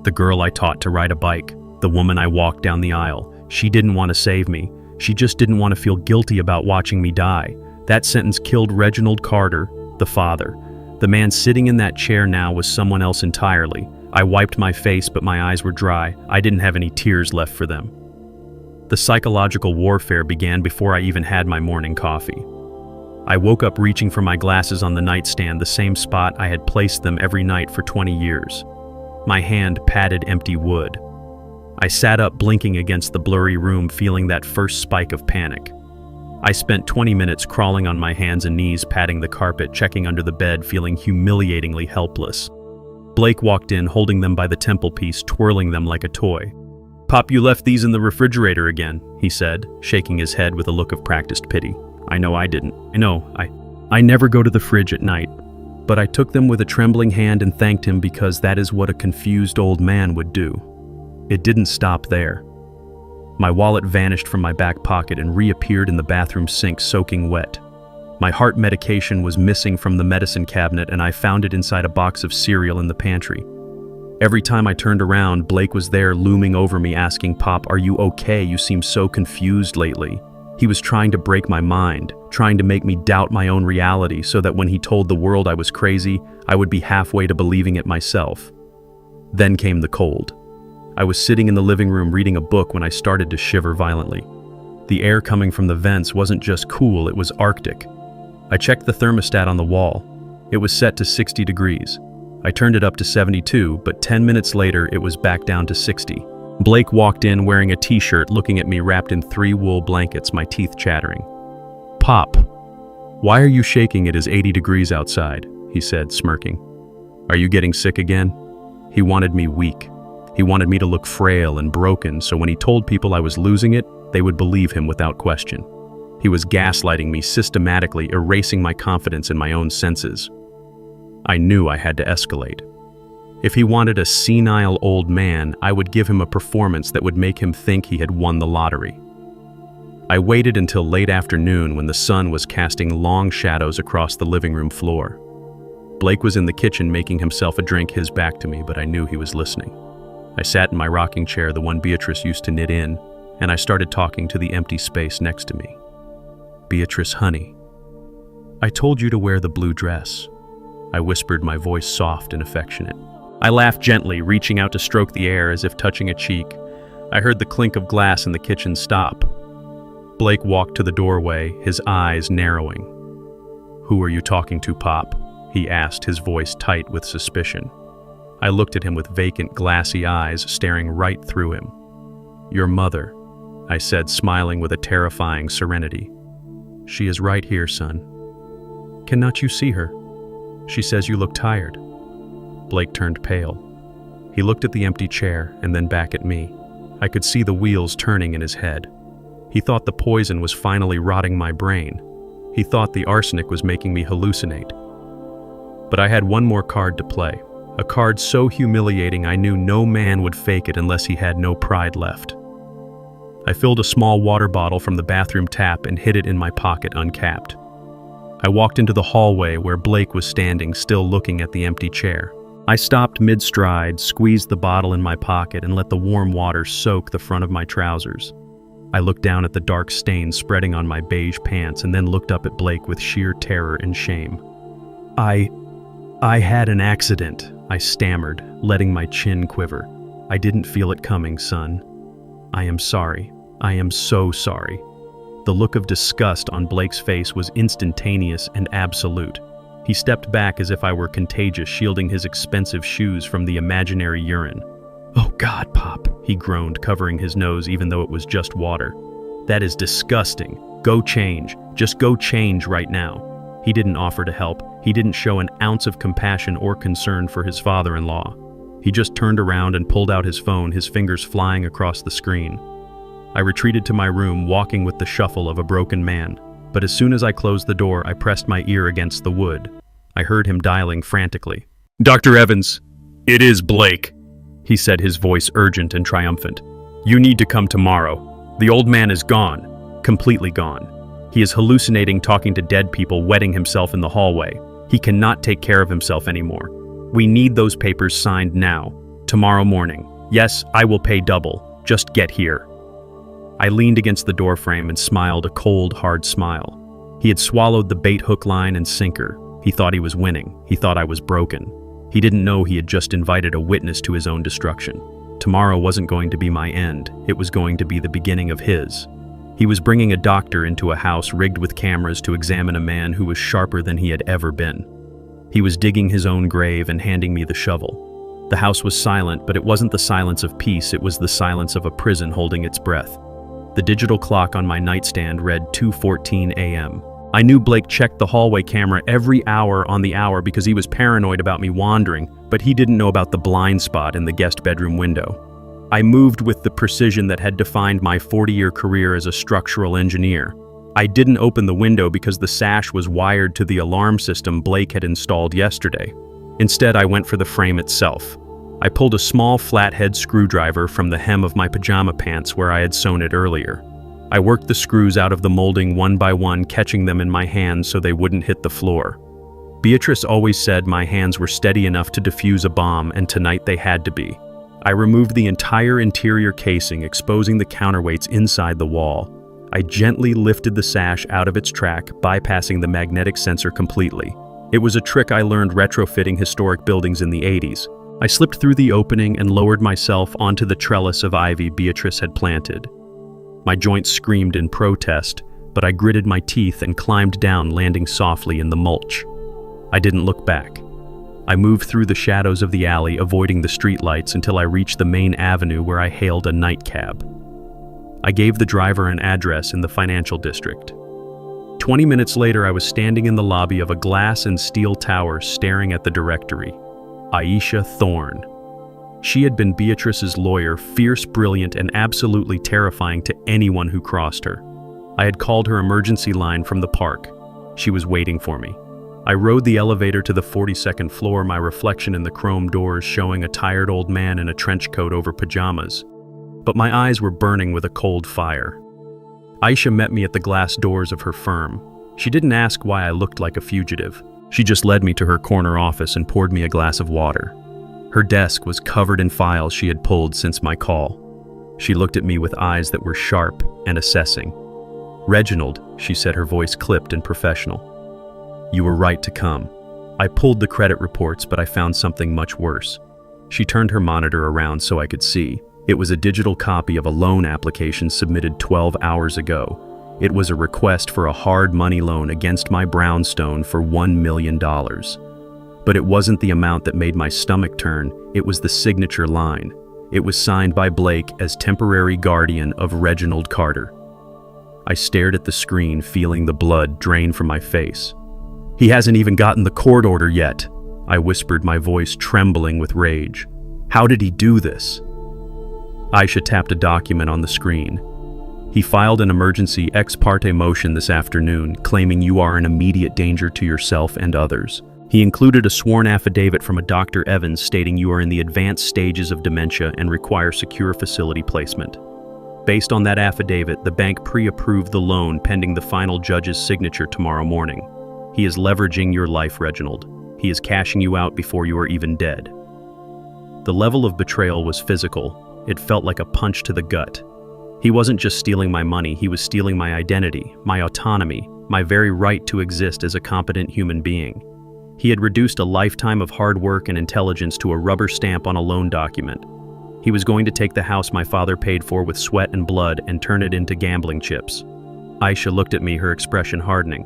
The girl I taught to ride a bike. The woman I walked down the aisle. She didn't want to save me. She just didn't want to feel guilty about watching me die. That sentence killed Reginald Carter, the father. The man sitting in that chair now was someone else entirely. I wiped my face, but my eyes were dry. I didn't have any tears left for them. The psychological warfare began before I even had my morning coffee. I woke up reaching for my glasses on the nightstand, the same spot I had placed them every night for 20 years. My hand patted empty wood. I sat up, blinking against the blurry room, feeling that first spike of panic. I spent 20 minutes crawling on my hands and knees, patting the carpet, checking under the bed, feeling humiliatingly helpless. Blake walked in, holding them by the temple piece, twirling them like a toy. "Pop, you left these in the refrigerator again," he said, shaking his head with a look of practiced pity. "I know I didn't. I never go to the fridge at night." But I took them with a trembling hand and thanked him, because that is what a confused old man would do. It didn't stop there. My wallet vanished from my back pocket and reappeared in the bathroom sink, soaking wet. My heart medication was missing from the medicine cabinet, and I found it inside a box of cereal in the pantry. Every time I turned around, Blake was there, looming over me, asking, "Pop, are you okay? You seem so confused lately." He was trying to break my mind, trying to make me doubt my own reality, so that when he told the world I was crazy, I would be halfway to believing it myself. Then came the cold. I was sitting in the living room reading a book when I started to shiver violently. The air coming from the vents wasn't just cool, it was Arctic. I checked the thermostat on the wall. It was set to 60 degrees. I turned it up to 72, but 10 minutes later it was back down to 60. Blake walked in wearing a t-shirt, looking at me wrapped in 3 wool blankets, my teeth chattering. "Pop, why are you shaking? It is 80 degrees outside," he said, smirking. "Are you getting sick again?" He wanted me weak. He wanted me to look frail and broken, so when he told people I was losing it, they would believe him without question. He was gaslighting me, systematically erasing my confidence in my own senses. I knew I had to escalate. If he wanted a senile old man, I would give him a performance that would make him think he had won the lottery. I waited until late afternoon, when the sun was casting long shadows across the living room floor. Blake was in the kitchen making himself a drink, his back to me, but I knew he was listening. I sat in my rocking chair, the one Beatrice used to knit in, and I started talking to the empty space next to me. "Beatrice, honey, I told you to wear the blue dress." I whispered, my voice soft and affectionate. I laughed gently, reaching out to stroke the air as if touching a cheek. I heard the clink of glass in the kitchen stop. Blake walked to the doorway, his eyes narrowing. "Who are you talking to, Pop?" he asked, his voice tight with suspicion. I looked at him with vacant, glassy eyes staring right through him. "Your mother," I said, smiling with a terrifying serenity. "She is right here, son. Cannot you see her? She says you look tired." Blake turned pale. He looked at the empty chair and then back at me. I could see the wheels turning in his head. He thought the poison was finally rotting my brain. He thought the arsenic was making me hallucinate. But I had one more card to play, a card so humiliating I knew no man would fake it unless he had no pride left. I filled a small water bottle from the bathroom tap and hid it in my pocket uncapped. I walked into the hallway where Blake was standing, still looking at the empty chair. I stopped mid-stride, squeezed the bottle in my pocket, and let the warm water soak the front of my trousers. I looked down at the dark stains spreading on my beige pants and then looked up at Blake with sheer terror and shame. I had an accident," I stammered, letting my chin quiver. "I didn't feel it coming, son. I am sorry. I am so sorry." The look of disgust on Blake's face was instantaneous and absolute. He stepped back as if I were contagious, shielding his expensive shoes from the imaginary urine. "Oh God, Pop," he groaned, covering his nose even though it was just water. "That is disgusting. Go change. Just go change right now." He didn't offer to help. He didn't show an ounce of compassion or concern for his father-in-law. He just turned around and pulled out his phone, his fingers flying across the screen. I retreated to my room, walking with the shuffle of a broken man. But as soon as I closed the door, I pressed my ear against the wood. I heard him dialing frantically. "Dr. Evans, it is Blake," he said, his voice urgent and triumphant. "You need to come tomorrow. The old man is gone, completely gone. He is hallucinating, talking to dead people, wetting himself in the hallway. He cannot take care of himself anymore. We need those papers signed now, tomorrow morning. Yes, I will pay double. Just get here." I leaned against the doorframe and smiled a cold, hard smile. He had swallowed the bait, hook, line, and sinker. He thought he was winning. He thought I was broken. He didn't know he had just invited a witness to his own destruction. Tomorrow wasn't going to be my end. It was going to be the beginning of his. He was bringing a doctor into a house rigged with cameras to examine a man who was sharper than he had ever been. He was digging his own grave and handing me the shovel. The house was silent, but it wasn't the silence of peace. It was the silence of a prison holding its breath. The digital clock on my nightstand read 2:14 a.m. I knew Blake checked the hallway camera every hour on the hour because he was paranoid about me wandering, but he didn't know about the blind spot in the guest bedroom window. I moved with the precision that had defined my 40-year career as a structural engineer. I didn't open the window because the sash was wired to the alarm system Blake had installed yesterday. Instead, I went for the frame itself. I pulled a small flathead screwdriver from the hem of my pajama pants where I had sewn it earlier. I worked the screws out of the molding one by one, catching them in my hands so they wouldn't hit the floor. Beatrice always said my hands were steady enough to defuse a bomb, and tonight they had to be. I removed the entire interior casing, exposing the counterweights inside the wall. I gently lifted the sash out of its track, bypassing the magnetic sensor completely. It was a trick I learned retrofitting historic buildings in the 80s. I slipped through the opening and lowered myself onto the trellis of ivy Beatrice had planted. My joints screamed in protest, but I gritted my teeth and climbed down, landing softly in the mulch. I didn't look back. I moved through the shadows of the alley, avoiding the streetlights until I reached the main avenue where I hailed a night cab. I gave the driver an address in the financial district. 20 minutes later, I was standing in the lobby of a glass and steel tower staring at the directory. Aisha Thorne. She had been Beatrice's lawyer, fierce, brilliant, and absolutely terrifying to anyone who crossed her. I had called her emergency line from the park. She was waiting for me. I rode the elevator to the 42nd floor, my reflection in the chrome doors showing a tired old man in a trench coat over pajamas. But my eyes were burning with a cold fire. Aisha met me at the glass doors of her firm. She didn't ask why I looked like a fugitive. She just led me to her corner office and poured me a glass of water. Her desk was covered in files she had pulled since my call. She looked at me with eyes that were sharp and assessing. "Reginald," she said, her voice clipped and professional. "You were right to come. I pulled the credit reports, but I found something much worse." She turned her monitor around so I could see. It was a digital copy of a loan application submitted 12 hours ago. It was a request for a hard money loan against my brownstone for $1 million. But it wasn't the amount that made my stomach turn, it was the signature line. It was signed by Blake as temporary guardian of Reginald Carter. I stared at the screen, feeling the blood drain from my face. "He hasn't even gotten the court order yet," I whispered, my voice trembling with rage. "How did he do this?" Aisha tapped a document on the screen. "He filed an emergency ex parte motion this afternoon, claiming you are an immediate danger to yourself and others. He included a sworn affidavit from a Dr. Evans stating you are in the advanced stages of dementia and require secure facility placement. Based on that affidavit, the bank pre-approved the loan pending the final judge's signature tomorrow morning. He is leveraging your life, Reginald. He is cashing you out before you are even dead." The level of betrayal was physical. It felt like a punch to the gut. He wasn't just stealing my money, he was stealing my identity, my autonomy, my very right to exist as a competent human being. He had reduced a lifetime of hard work and intelligence to a rubber stamp on a loan document. He was going to take the house my father paid for with sweat and blood and turn it into gambling chips. Aisha looked at me, her expression hardening.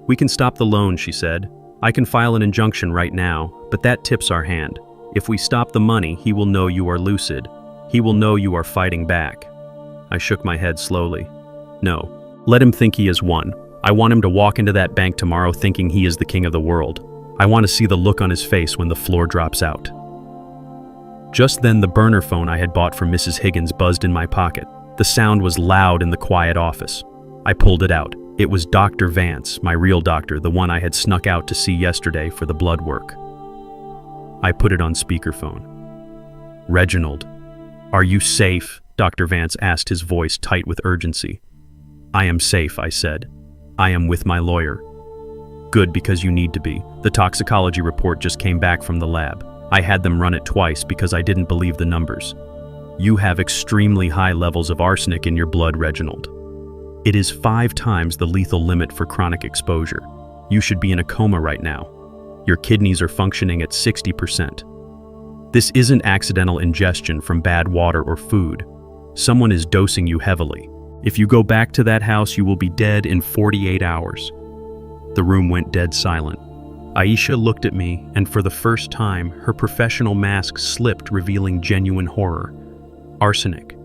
"We can stop the loan," she said. "I can file an injunction right now, but that tips our hand. If we stop the money, he will know you are lucid. He will know you are fighting back." I shook my head slowly. "No, let him think he has won. I want him to walk into that bank tomorrow thinking he is the king of the world. I want to see the look on his face when the floor drops out." Just then, the burner phone I had bought for Mrs. Higgins buzzed in my pocket. The sound was loud in the quiet office. I pulled it out. It was Dr. Vance, my real doctor, the one I had snuck out to see yesterday for the blood work. I put it on speakerphone. "Reginald, are you safe?" Dr. Vance asked, his voice tight with urgency. "I am safe," I said. "I am with my lawyer." "Good, because you need to be. The toxicology report just came back from the lab. I had them run it twice because I didn't believe the numbers. You have extremely high levels of arsenic in your blood, Reginald. It is 5 times the lethal limit for chronic exposure. You should be in a coma right now. Your kidneys are functioning at 60%. This isn't accidental ingestion from bad water or food. Someone is dosing you heavily. If you go back to that house, you will be dead in 48 hours. The room went dead silent. Aisha looked at me, and for the first time, her professional mask slipped, revealing genuine horror. Arsenic,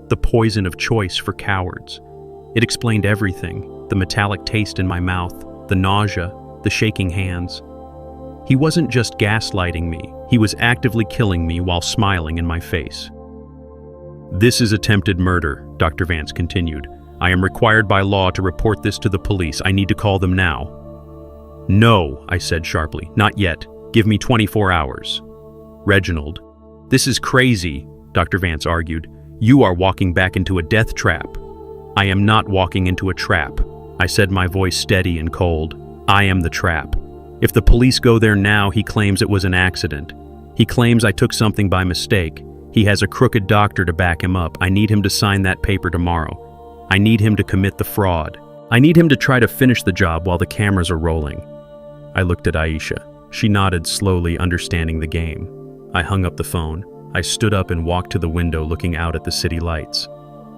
the poison of choice for cowards. It explained everything, the metallic taste in my mouth, the nausea, the shaking hands. He wasn't just gaslighting me, he was actively killing me while smiling in my face. "This is attempted murder," Dr. Vance continued. "I am required by law to report this to the police. I need to call them now." "No," I said sharply, "not yet. Give me 24 hours. "Reginald, this is crazy," Dr. Vance argued. "You are walking back into a death trap." "I am not walking into a trap," I said, my voice steady and cold. "I am the trap. If the police go there now, he claims it was an accident. He claims I took something by mistake. He has a crooked doctor to back him up. I need him to sign that paper tomorrow. I need him to commit the fraud. I need him to try to finish the job while the cameras are rolling." I looked at Aisha. She nodded slowly, understanding the game. I hung up the phone. I stood up and walked to the window, looking out at the city lights.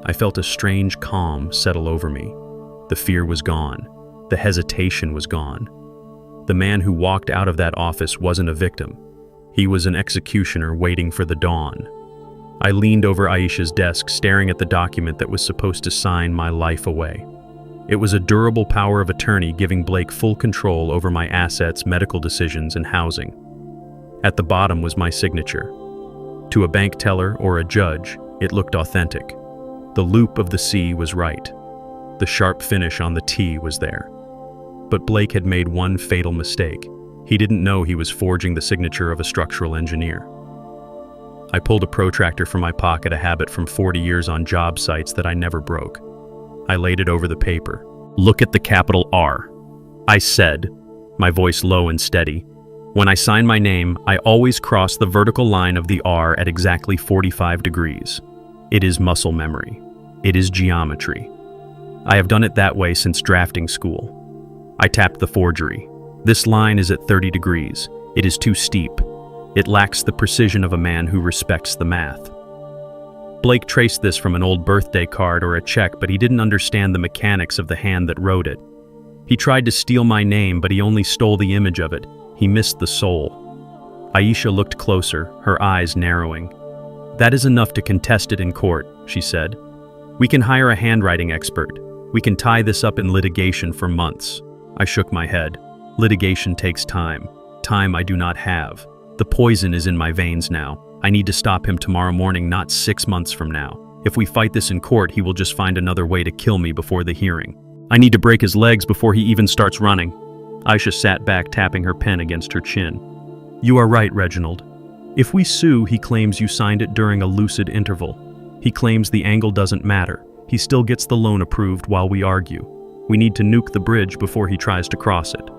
I felt a strange calm settle over me. The fear was gone. The hesitation was gone. The man who walked out of that office wasn't a victim. He was an executioner waiting for the dawn. I leaned over Aisha's desk, staring at the document that was supposed to sign my life away. It was a durable power of attorney giving Blake full control over my assets, medical decisions, and housing. At the bottom was my signature. To a bank teller or a judge, it looked authentic. The loop of the C was right. The sharp finish on the T was there. But Blake had made one fatal mistake. He didn't know he was forging the signature of a structural engineer. I pulled a protractor from my pocket, a habit from 40 years on job sites that I never broke. I laid it over the paper. "Look at the capital R," I said, my voice low and steady. "When I sign my name, I always cross the vertical line of the R at exactly 45 degrees. It is muscle memory. It is geometry. I have done it that way since drafting school." I tapped the forgery. "This line is at 30 degrees. It is too steep. It lacks the precision of a man who respects the math." Blake traced this from an old birthday card or a check, but he didn't understand the mechanics of the hand that wrote it. He tried to steal my name, but he only stole the image of it. He missed the soul. Aisha looked closer, her eyes narrowing. "That is enough to contest it in court," she said. "We can hire a handwriting expert. We can tie this up in litigation for months." I shook my head. Litigation takes time. Time I do not have. The poison is in my veins now. I need to stop him tomorrow morning, not 6 months from now. If we fight this in court, he will just find another way to kill me before the hearing. I need to break his legs before he even starts running. Aisha sat back, tapping her pen against her chin. "You are right, Reginald. If we sue, he claims you signed it during a lucid interval. He claims the angle doesn't matter. He still gets the loan approved while we argue. We need to nuke the bridge before he tries to cross it."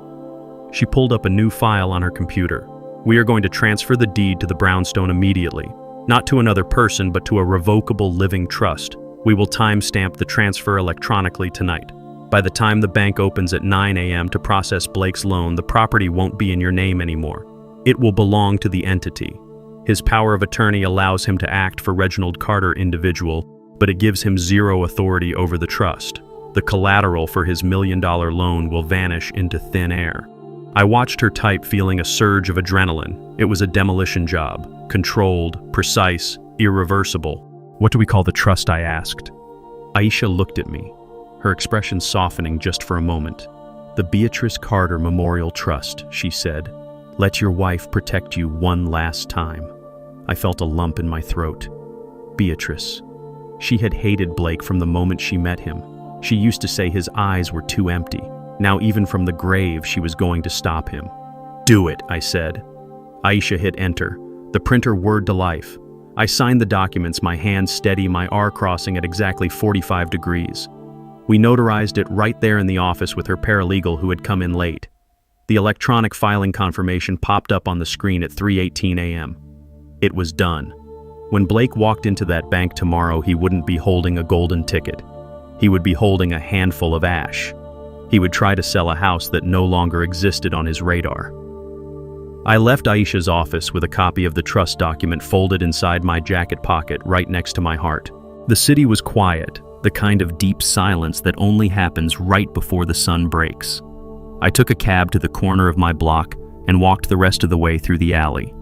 She pulled up a new file on her computer. "We are going to transfer the deed to the brownstone immediately. Not to another person, but to a revocable living trust. We will timestamp the transfer electronically tonight. By the time the bank opens at 9 a.m. to process Blake's loan, the property won't be in your name anymore. It will belong to the entity. His power of attorney allows him to act for Reginald Carter individual, but it gives him zero authority over the trust. The collateral for his $1 million loan will vanish into thin air." I watched her type, feeling a surge of adrenaline. It was a demolition job. Controlled, precise, irreversible. "What do we call the trust?" I asked. Aisha looked at me, her expression softening just for a moment. "The Beatrice Carter Memorial Trust," she said. "Let your wife protect you one last time." I felt a lump in my throat. Beatrice. She had hated Blake from the moment she met him. She used to say his eyes were too empty. Now even from the grave, she was going to stop him. "Do it," I said. Aisha hit enter. The printer whirred to life. I signed the documents, my hands steady, my R crossing at exactly 45 degrees. We notarized it right there in the office with her paralegal who had come in late. The electronic filing confirmation popped up on the screen at 3:18 a.m. It was done. When Blake walked into that bank tomorrow, he wouldn't be holding a golden ticket. He would be holding a handful of ash. He would try to sell a house that no longer existed on his radar. I left Aisha's office with a copy of the trust document folded inside my jacket pocket right next to my heart. The city was quiet, the kind of deep silence that only happens right before the sun breaks. I took a cab to the corner of my block and walked the rest of the way through the alley.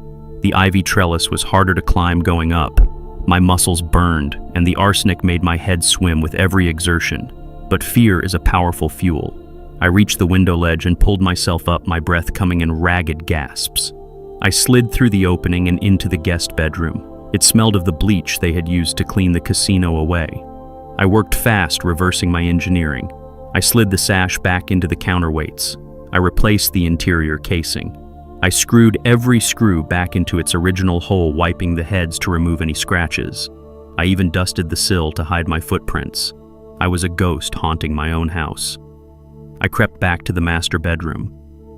The ivy trellis was harder to climb going up. My muscles burned, and the arsenic made my head swim with every exertion. But fear is a powerful fuel. I reached the window ledge and pulled myself up, my breath coming in ragged gasps. I slid through the opening and into the guest bedroom. It smelled of the bleach they had used to clean the casino away. I worked fast, reversing my engineering. I slid the sash back into the counterweights. I replaced the interior casing. I screwed every screw back into its original hole, wiping the heads to remove any scratches. I even dusted the sill to hide my footprints. I was a ghost haunting my own house. I crept back to the master bedroom.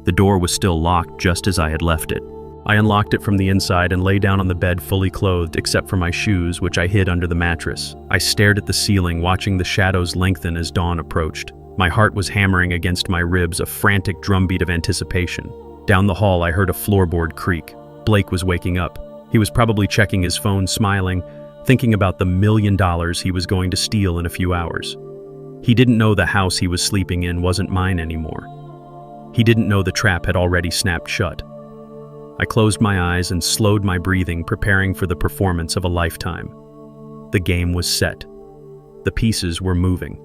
The door was still locked, just as I had left it. I unlocked it from the inside and lay down on the bed fully clothed, except for my shoes, which I hid under the mattress. I stared at the ceiling, watching the shadows lengthen as dawn approached. My heart was hammering against my ribs, a frantic drumbeat of anticipation. Down the hall, I heard a floorboard creak. Blake was waking up. He was probably checking his phone, smiling, thinking about the $1 million he was going to steal in a few hours. He didn't know the house he was sleeping in wasn't mine anymore. He didn't know the trap had already snapped shut. I closed my eyes and slowed my breathing, preparing for the performance of a lifetime. The game was set. The pieces were moving.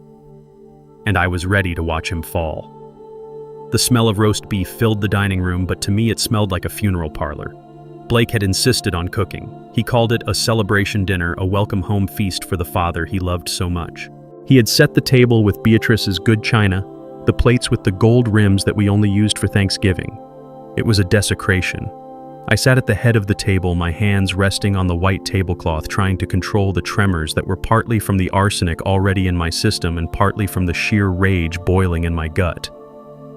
And I was ready to watch him fall. The smell of roast beef filled the dining room, but to me it smelled like a funeral parlor. Blake had insisted on cooking. He called it a celebration dinner, a welcome home feast for the father he loved so much. He had set the table with Beatrice's good china, the plates with the gold rims that we only used for Thanksgiving. It was a desecration. I sat at the head of the table, my hands resting on the white tablecloth, trying to control the tremors that were partly from the arsenic already in my system and partly from the sheer rage boiling in my gut.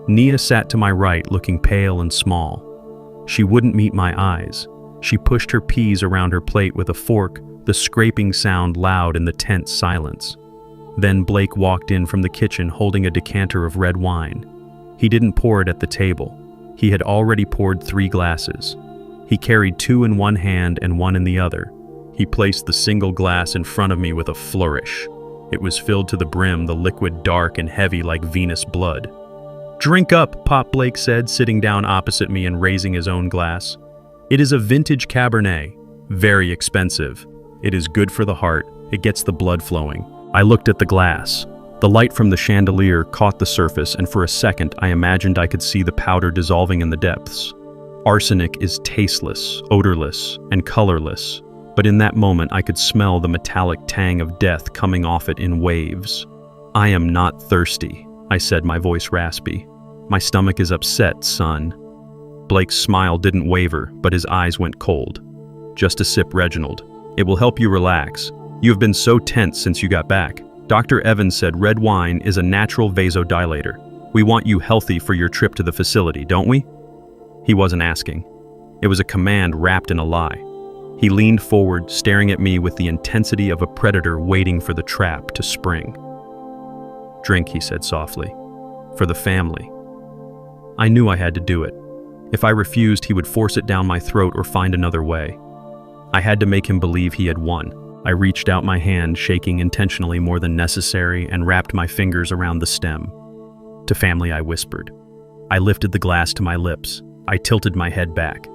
Nia sat to my right, looking pale and small. She wouldn't meet my eyes. She pushed her peas around her plate with a fork, the scraping sound loud in the tense silence. Then Blake walked in from the kitchen holding a decanter of red wine. He didn't pour it at the table. He had already poured 3 glasses. He carried 2 in one hand and 1 in the other. He placed the single glass in front of me with a flourish. It was filled to the brim, the liquid dark and heavy like venous blood. "Drink up," Pop Blake said, sitting down opposite me and raising his own glass. It is a vintage Cabernet, very expensive. It is good for the heart, it gets the blood flowing. I looked at the glass. The light from the chandelier caught the surface, and for a second I imagined I could see the powder dissolving in the depths. Arsenic is tasteless, odorless, and colorless, but in that moment I could smell the metallic tang of death coming off it in waves. "I am not thirsty," I said, my voice raspy. "My stomach is upset, son." Blake's smile didn't waver, but his eyes went cold. "Just a sip, Reginald. It will help you relax. You have been so tense since you got back. Dr. Evans said red wine is a natural vasodilator. We want you healthy for your trip to the facility, don't we?" He wasn't asking. It was a command wrapped in a lie. He leaned forward, staring at me with the intensity of a predator waiting for the trap to spring. "Drink," he said softly. "For the family." I knew I had to do it. If I refused, he would force it down my throat or find another way. I had to make him believe he had won. I reached out my hand, shaking intentionally more than necessary, and wrapped my fingers around the stem. "To family," I whispered. I lifted the glass to my lips. I tilted my head back.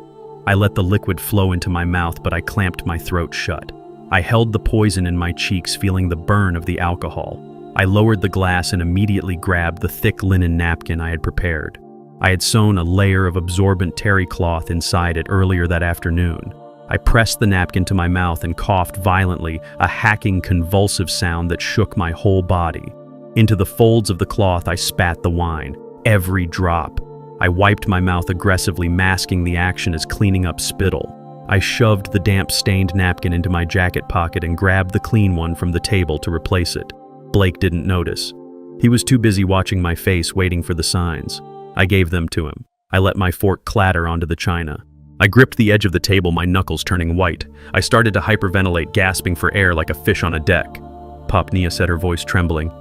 I let the liquid flow into my mouth, but I clamped my throat shut. I held the poison in my cheeks, feeling the burn of the alcohol. I lowered the glass and immediately grabbed the thick linen napkin I had prepared. I had sewn a layer of absorbent terry cloth inside it earlier that afternoon. I pressed the napkin to my mouth and coughed violently, a hacking, convulsive sound that shook my whole body. Into the folds of the cloth I spat the wine, every drop. I wiped my mouth aggressively, masking the action as cleaning up spittle. I shoved the damp, stained napkin into my jacket pocket and grabbed the clean one from the table to replace it. Blake didn't notice. He was too busy watching my face, waiting for the signs. I gave them to him. I let my fork clatter onto the china. I gripped the edge of the table, my knuckles turning white. I started to hyperventilate, gasping for air like a fish on a deck. "Pop," Nia said, her voice trembling.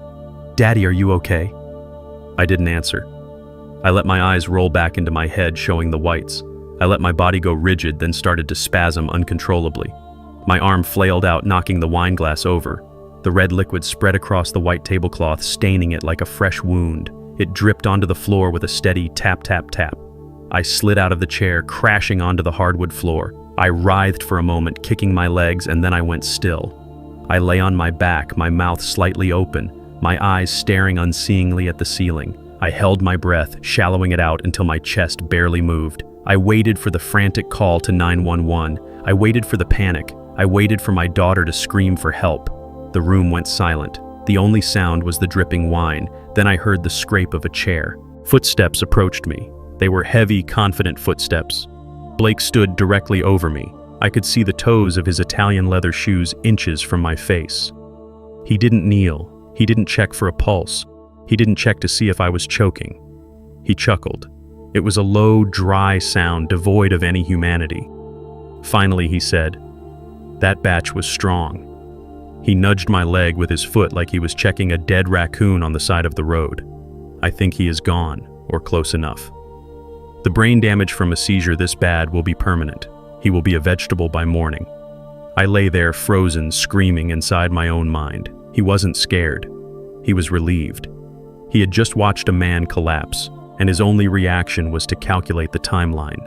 "Daddy, are you okay?" I didn't answer. I let my eyes roll back into my head, showing the whites. I let my body go rigid, then started to spasm uncontrollably. My arm flailed out, knocking the wine glass over. The red liquid spread across the white tablecloth, staining it like a fresh wound. It dripped onto the floor with a steady tap, tap, tap. I slid out of the chair, crashing onto the hardwood floor. I writhed for a moment, kicking my legs, and then I went still. I lay on my back, my mouth slightly open, my eyes staring unseeingly at the ceiling. I held my breath, shallowing it out until my chest barely moved. I waited for the frantic call to 911. I waited for the panic. I waited for my daughter to scream for help. The room went silent. The only sound was the dripping wine. Then I heard the scrape of a chair. Footsteps approached me. They were heavy, confident footsteps. Blake stood directly over me. I could see the toes of his Italian leather shoes inches from my face. He didn't kneel. He didn't check for a pulse. He didn't check to see if I was choking. He chuckled. It was a low, dry sound devoid of any humanity. Finally, he said, "That batch was strong." He nudged my leg with his foot like he was checking a dead raccoon on the side of the road. "I think he is gone, or close enough. The brain damage from a seizure this bad will be permanent. He will be a vegetable by morning." I lay there frozen, screaming inside my own mind. He wasn't scared. He was relieved. He had just watched a man collapse, and his only reaction was to calculate the timeline.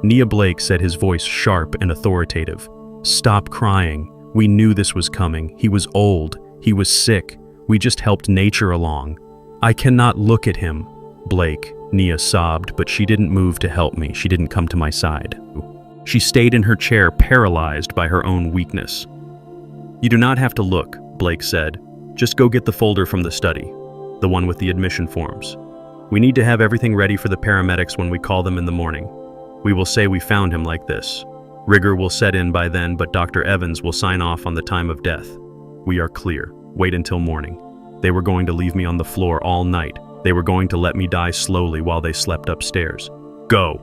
Nia Blake said, his voice sharp and authoritative, "Stop crying. We knew this was coming. He was old. He was sick. We just helped nature along." "I cannot look at him, Blake," Nia sobbed, but she didn't move to help me. She didn't come to my side. She stayed in her chair, paralyzed by her own weakness. "You do not have to look," Blake said. "Just go get the folder from the study, the one with the admission forms. We need to have everything ready for the paramedics when we call them in the morning. We will say we found him like this. Rigor will set in by then, but Dr. Evans will sign off on the time of death. We are clear. Wait until morning." They were going to leave me on the floor all night. They were going to let me die slowly while they slept upstairs. "Go,"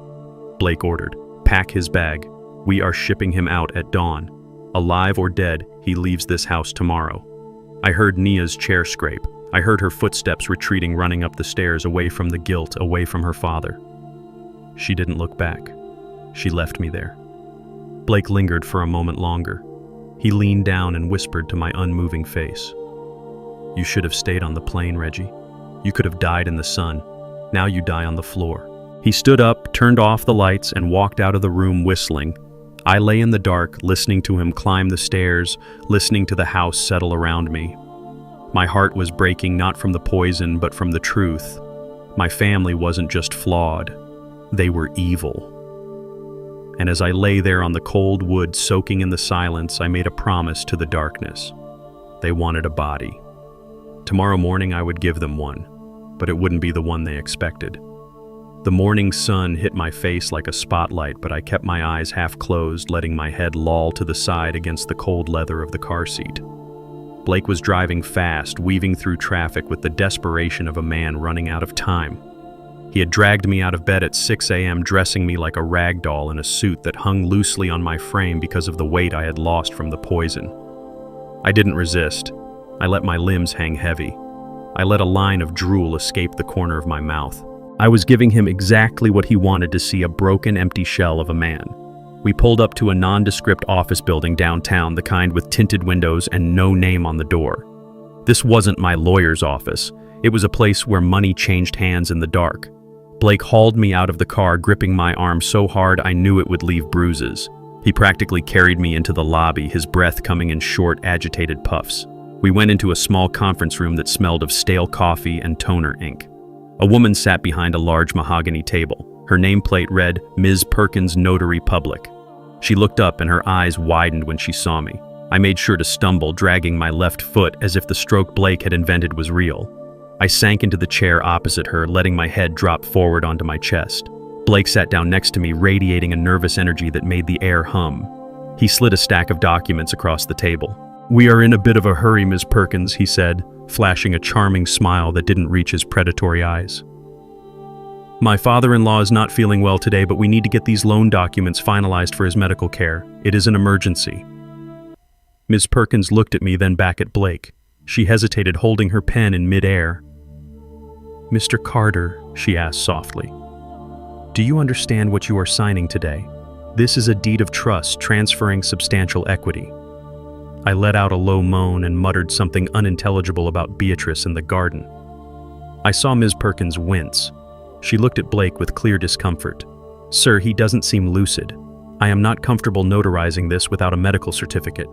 Blake ordered. "Pack his bag. We are shipping him out at dawn. Alive or dead, he leaves this house tomorrow." I heard Nia's chair scrape. I heard her footsteps retreating, running up the stairs, away from the guilt, away from her father. She didn't look back. She left me there. Blake lingered for a moment longer. He leaned down and whispered to my unmoving face, "You should have stayed on the plane, Reggie. You could have died in the sun. Now you die on the floor." He stood up, turned off the lights, and walked out of the room whistling. I lay in the dark, listening to him climb the stairs, listening to the house settle around me. My heart was breaking not from the poison, but from the truth. My family wasn't just flawed, they were evil. And as I lay there on the cold wood, soaking in the silence, I made a promise to the darkness. They wanted a body. Tomorrow morning I would give them one, but it wouldn't be the one they expected. The morning sun hit my face like a spotlight, but I kept my eyes half closed, letting my head loll to the side against the cold leather of the car seat. Blake was driving fast, weaving through traffic with the desperation of a man running out of time. He had dragged me out of bed at 6 a.m., dressing me like a rag doll in a suit that hung loosely on my frame because of the weight I had lost from the poison. I didn't resist. I let my limbs hang heavy. I let a line of drool escape the corner of my mouth. I was giving him exactly what he wanted to see, a broken, empty shell of a man. We pulled up to a nondescript office building downtown, the kind with tinted windows and no name on the door. This wasn't my lawyer's office. It was a place where money changed hands in the dark. Blake hauled me out of the car, gripping my arm so hard I knew it would leave bruises. He practically carried me into the lobby, his breath coming in short, agitated puffs. We went into a small conference room that smelled of stale coffee and toner ink. A woman sat behind a large mahogany table. Her nameplate read, Ms. Perkins, Notary Public. She looked up and her eyes widened when she saw me. I made sure to stumble, dragging my left foot as if the stroke Blake had invented was real. I sank into the chair opposite her, letting my head drop forward onto my chest. Blake sat down next to me, radiating a nervous energy that made the air hum. He slid a stack of documents across the table. "We are in a bit of a hurry, Ms. Perkins," he said, flashing a charming smile that didn't reach his predatory eyes. "My father-in-law is not feeling well today, but we need to get these loan documents finalized for his medical care. It is an emergency." Ms. Perkins looked at me, then back at Blake. She hesitated, holding her pen in midair. "Mr. Carter," she asked softly, "do you understand what you are signing today? This is a deed of trust transferring substantial equity." I let out a low moan and muttered something unintelligible about Beatrice in the garden. I saw Ms. Perkins wince. She looked at Blake with clear discomfort. "Sir, he doesn't seem lucid. I am not comfortable notarizing this without a medical certificate."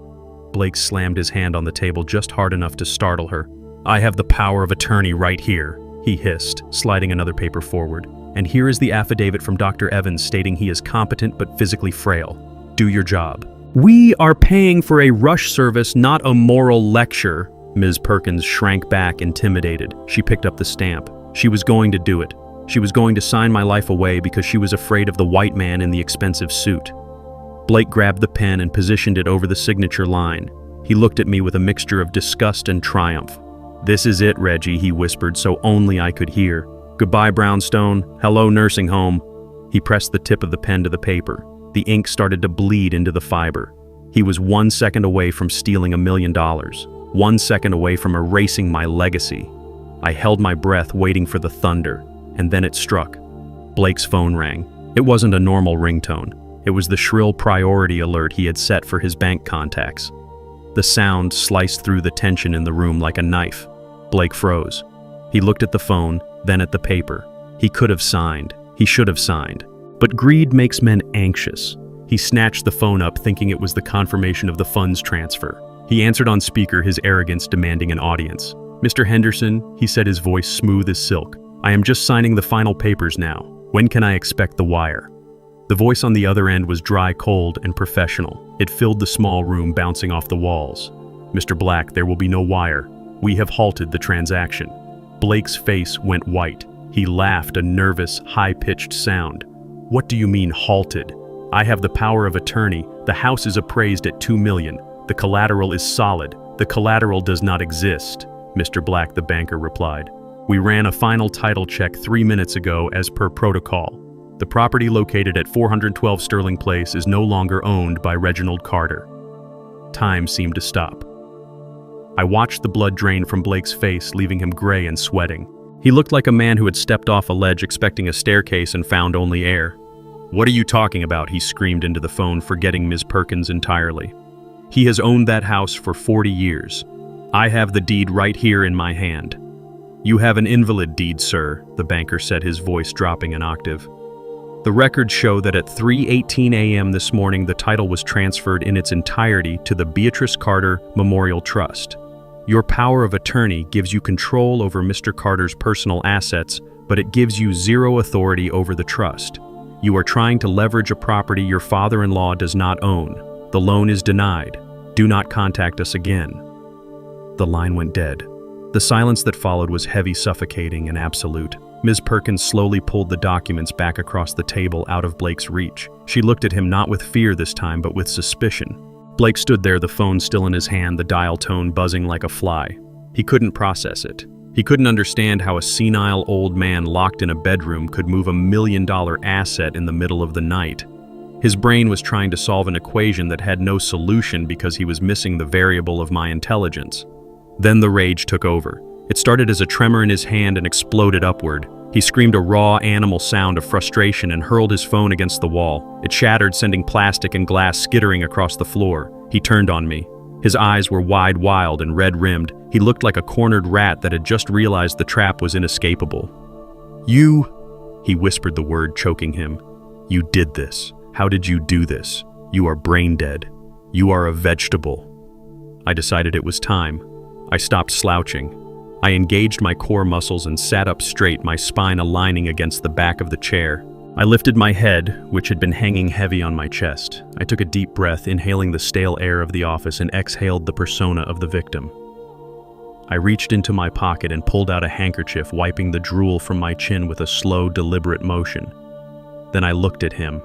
Blake slammed his hand on the table just hard enough to startle her. "I have the power of attorney right here," he hissed, sliding another paper forward. "And here is the affidavit from Dr. Evans stating he is competent but physically frail. Do your job." "We are paying for a rush service, not a moral lecture." Ms. Perkins shrank back, intimidated. She picked up the stamp. She was going to do it. She was going to sign my life away because she was afraid of the white man in the expensive suit. Blake grabbed the pen and positioned it over the signature line. He looked at me with a mixture of disgust and triumph. "This is it, Reggie," he whispered so only I could hear. "Goodbye, Brownstone. Hello, nursing home." He pressed the tip of the pen to the paper. The ink started to bleed into the fiber. He was 1 second away from stealing $1 million, 1 second away from erasing my legacy. I held my breath, waiting for the thunder, and then it struck. Blake's phone rang. It wasn't a normal ringtone. It was the shrill priority alert he had set for his bank contacts. The sound sliced through the tension in the room like a knife. Blake froze. He looked at the phone, then at the paper. He could have signed. He should have signed. But greed makes men anxious. He snatched the phone up, thinking it was the confirmation of the funds transfer. He answered on speaker, his arrogance demanding an audience. "Mr. Henderson," he said, his voice smooth as silk, "I am just signing the final papers now. When can I expect the wire?" The voice on the other end was dry, cold, and professional. It filled the small room, bouncing off the walls. "Mr. Black, there will be no wire. We have halted the transaction." Blake's face went white. He laughed, a nervous, high-pitched sound. "What do you mean, halted? I have the power of attorney. The house is appraised at $2 million. The collateral is solid. The collateral does not exist," Mr. Black, the banker, replied. "We ran a final title check 3 minutes ago as per protocol. The property located at 412 Sterling Place is no longer owned by Reginald Carter." Time seemed to stop. I watched the blood drain from Blake's face, leaving him gray and sweating. He looked like a man who had stepped off a ledge expecting a staircase and found only air. "What are you talking about?" he screamed into the phone, forgetting Ms. Perkins entirely. "He has owned that house for 40 years. I have the deed right here in my hand." "You have an invalid deed, sir," the banker said, his voice dropping an octave. The records show that at 3:18 a.m. this morning, the title was transferred in its entirety to the Beatrice Carter Memorial Trust. Your power of attorney gives you control over Mr. Carter's personal assets, but it gives you zero authority over the trust. You are trying to leverage a property your father-in-law does not own. The loan is denied. Do not contact us again. The line went dead. The silence that followed was heavy, suffocating, and absolute. Ms. Perkins slowly pulled the documents back across the table out of Blake's reach. She looked at him not with fear this time, but with suspicion. Blake stood there, the phone still in his hand, the dial tone buzzing like a fly. He couldn't process it. He couldn't understand how a senile old man locked in a bedroom could move $1 million asset in the middle of the night. His brain was trying to solve an equation that had no solution because he was missing the variable of my intelligence. Then the rage took over. It started as a tremor in his hand and exploded upward. He screamed a raw animal sound of frustration and hurled his phone against the wall. It shattered, sending plastic and glass skittering across the floor. He turned on me. His eyes were wide, wild, and red-rimmed. He looked like a cornered rat that had just realized the trap was inescapable. "You," he whispered the word, choking him. "You did this. How did you do this? You are brain dead. You are a vegetable." I decided it was time. I stopped slouching. I engaged my core muscles and sat up straight, my spine aligning against the back of the chair. I lifted my head, which had been hanging heavy on my chest. I took a deep breath, inhaling the stale air of the office, and exhaled the persona of the victim. I reached into my pocket and pulled out a handkerchief, wiping the drool from my chin with a slow, deliberate motion. Then I looked at him.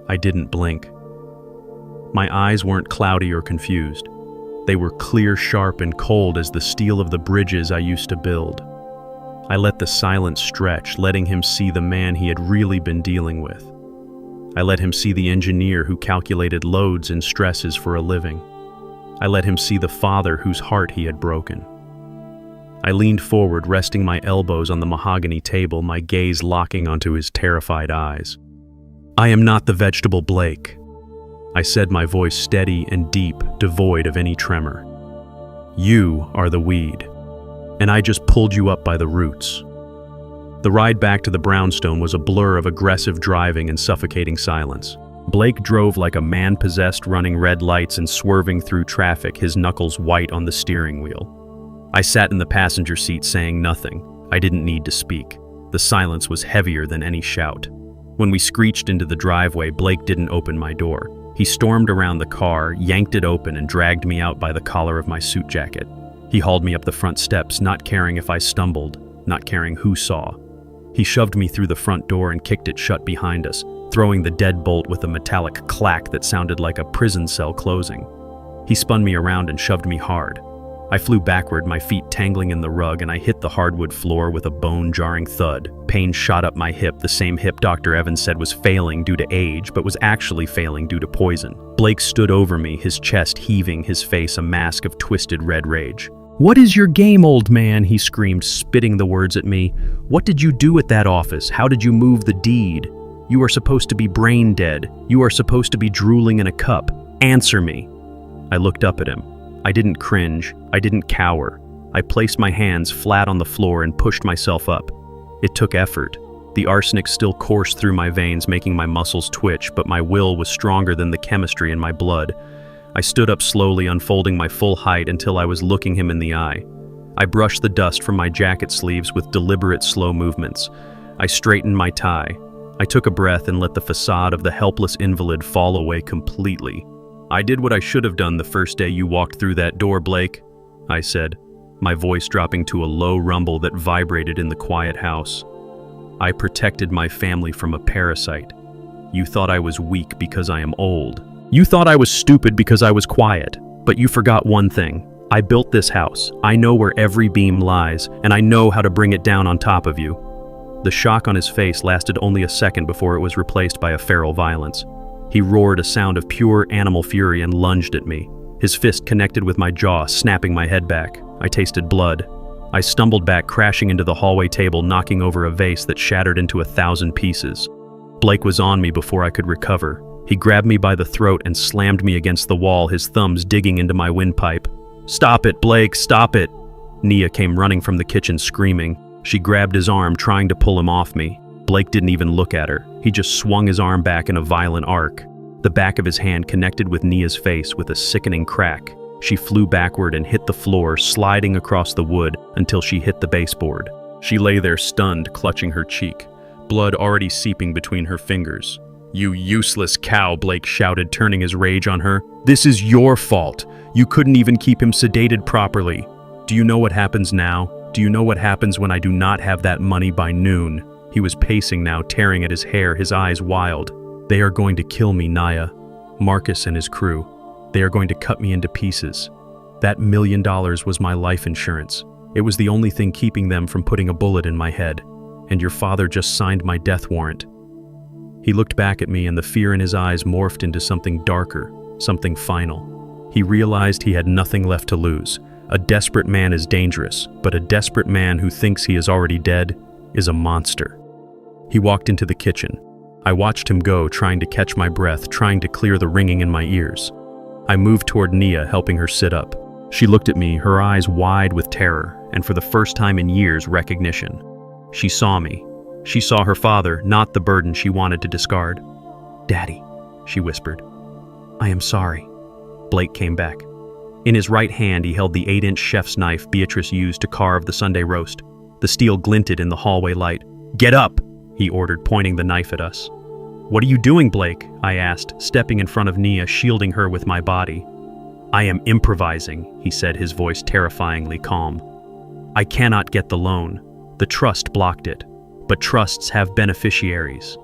I didn't blink. My eyes weren't cloudy or confused. They were clear, sharp, and cold as the steel of the bridges I used to build. I let the silence stretch, letting him see the man he had really been dealing with. I let him see the engineer who calculated loads and stresses for a living. I let him see the father whose heart he had broken. I leaned forward, resting my elbows on the mahogany table, my gaze locking onto his terrified eyes. "I am not the vegetable Blake," I said, my voice steady and deep, devoid of any tremor. "You are the weed, and I just pulled you up by the roots." The ride back to the brownstone was a blur of aggressive driving and suffocating silence. Blake drove like a man possessed, running red lights and swerving through traffic, his knuckles white on the steering wheel. I sat in the passenger seat saying nothing. I didn't need to speak. The silence was heavier than any shout. When we screeched into the driveway, Blake didn't open my door. He stormed around the car, yanked it open, and dragged me out by the collar of my suit jacket. He hauled me up the front steps, not caring if I stumbled, not caring who saw. He shoved me through the front door and kicked it shut behind us, throwing the deadbolt with a metallic clack that sounded like a prison cell closing. He spun me around and shoved me hard. I flew backward, my feet tangling in the rug, and I hit the hardwood floor with a bone-jarring thud. Pain shot up my hip, the same hip Dr. Evans said was failing due to age, but was actually failing due to poison. Blake stood over me, his chest heaving, his face a mask of twisted red rage. "What is your game, old man?" he screamed, spitting the words at me. "What did you do at that office? How did you move the deed? You are supposed to be brain dead. You are supposed to be drooling in a cup. Answer me." I looked up at him. I didn't cringe. I didn't cower. I placed my hands flat on the floor and pushed myself up. It took effort. The arsenic still coursed through my veins, making my muscles twitch, but my will was stronger than the chemistry in my blood. I stood up slowly, unfolding my full height until I was looking him in the eye. I brushed the dust from my jacket sleeves with deliberate, slow movements. I straightened my tie. I took a breath and let the facade of the helpless invalid fall away completely. "I did what I should have done the first day you walked through that door, Blake," I said, my voice dropping to a low rumble that vibrated in the quiet house. "I protected my family from a parasite. You thought I was weak because I am old. You thought I was stupid because I was quiet. But you forgot one thing. I built this house. I know where every beam lies, and I know how to bring it down on top of you." The shock on his face lasted only a second before it was replaced by a feral violence. He roared a sound of pure animal fury and lunged at me. His fist connected with my jaw, snapping my head back. I tasted blood. I stumbled back, crashing into the hallway table, knocking over a vase that shattered into 1,000 pieces. Blake was on me before I could recover. He grabbed me by the throat and slammed me against the wall, his thumbs digging into my windpipe. "Stop it, Blake, stop it!" Nia came running from the kitchen screaming. She grabbed his arm, trying to pull him off me. Blake didn't even look at her. He just swung his arm back in a violent arc. The back of his hand connected with Nia's face with a sickening crack. She flew backward and hit the floor, sliding across the wood until she hit the baseboard. She lay there stunned, clutching her cheek, blood already seeping between her fingers. "You useless cow," Blake shouted, turning his rage on her. "This is your fault. You couldn't even keep him sedated properly. Do you know what happens now? Do you know what happens when I do not have that money by noon?" He was pacing now, tearing at his hair, his eyes wild. "They are going to kill me, Nia. Marcus and his crew. They are going to cut me into pieces. That $1 million was my life insurance. It was the only thing keeping them from putting a bullet in my head. And your father just signed my death warrant." He looked back at me and the fear in his eyes morphed into something darker, something final. He realized he had nothing left to lose. A desperate man is dangerous, but a desperate man who thinks he is already dead is a monster. He walked into the kitchen. I watched him go, trying to catch my breath, trying to clear the ringing in my ears. I moved toward Nia, helping her sit up. She looked at me, her eyes wide with terror, and for the first time in years, recognition. She saw me. She saw her father, not the burden she wanted to discard. "Daddy," she whispered. "I am sorry." Blake came back. In his right hand, he held the 8-inch chef's knife Beatrice used to carve the Sunday roast. The steel glinted in the hallway light. "Get up!" he ordered, pointing the knife at us. "What are you doing, Blake?" I asked, stepping in front of Nia, shielding her with my body. "I am improvising," he said, his voice terrifyingly calm. "I cannot get the loan. The trust blocked it. But trusts have beneficiaries.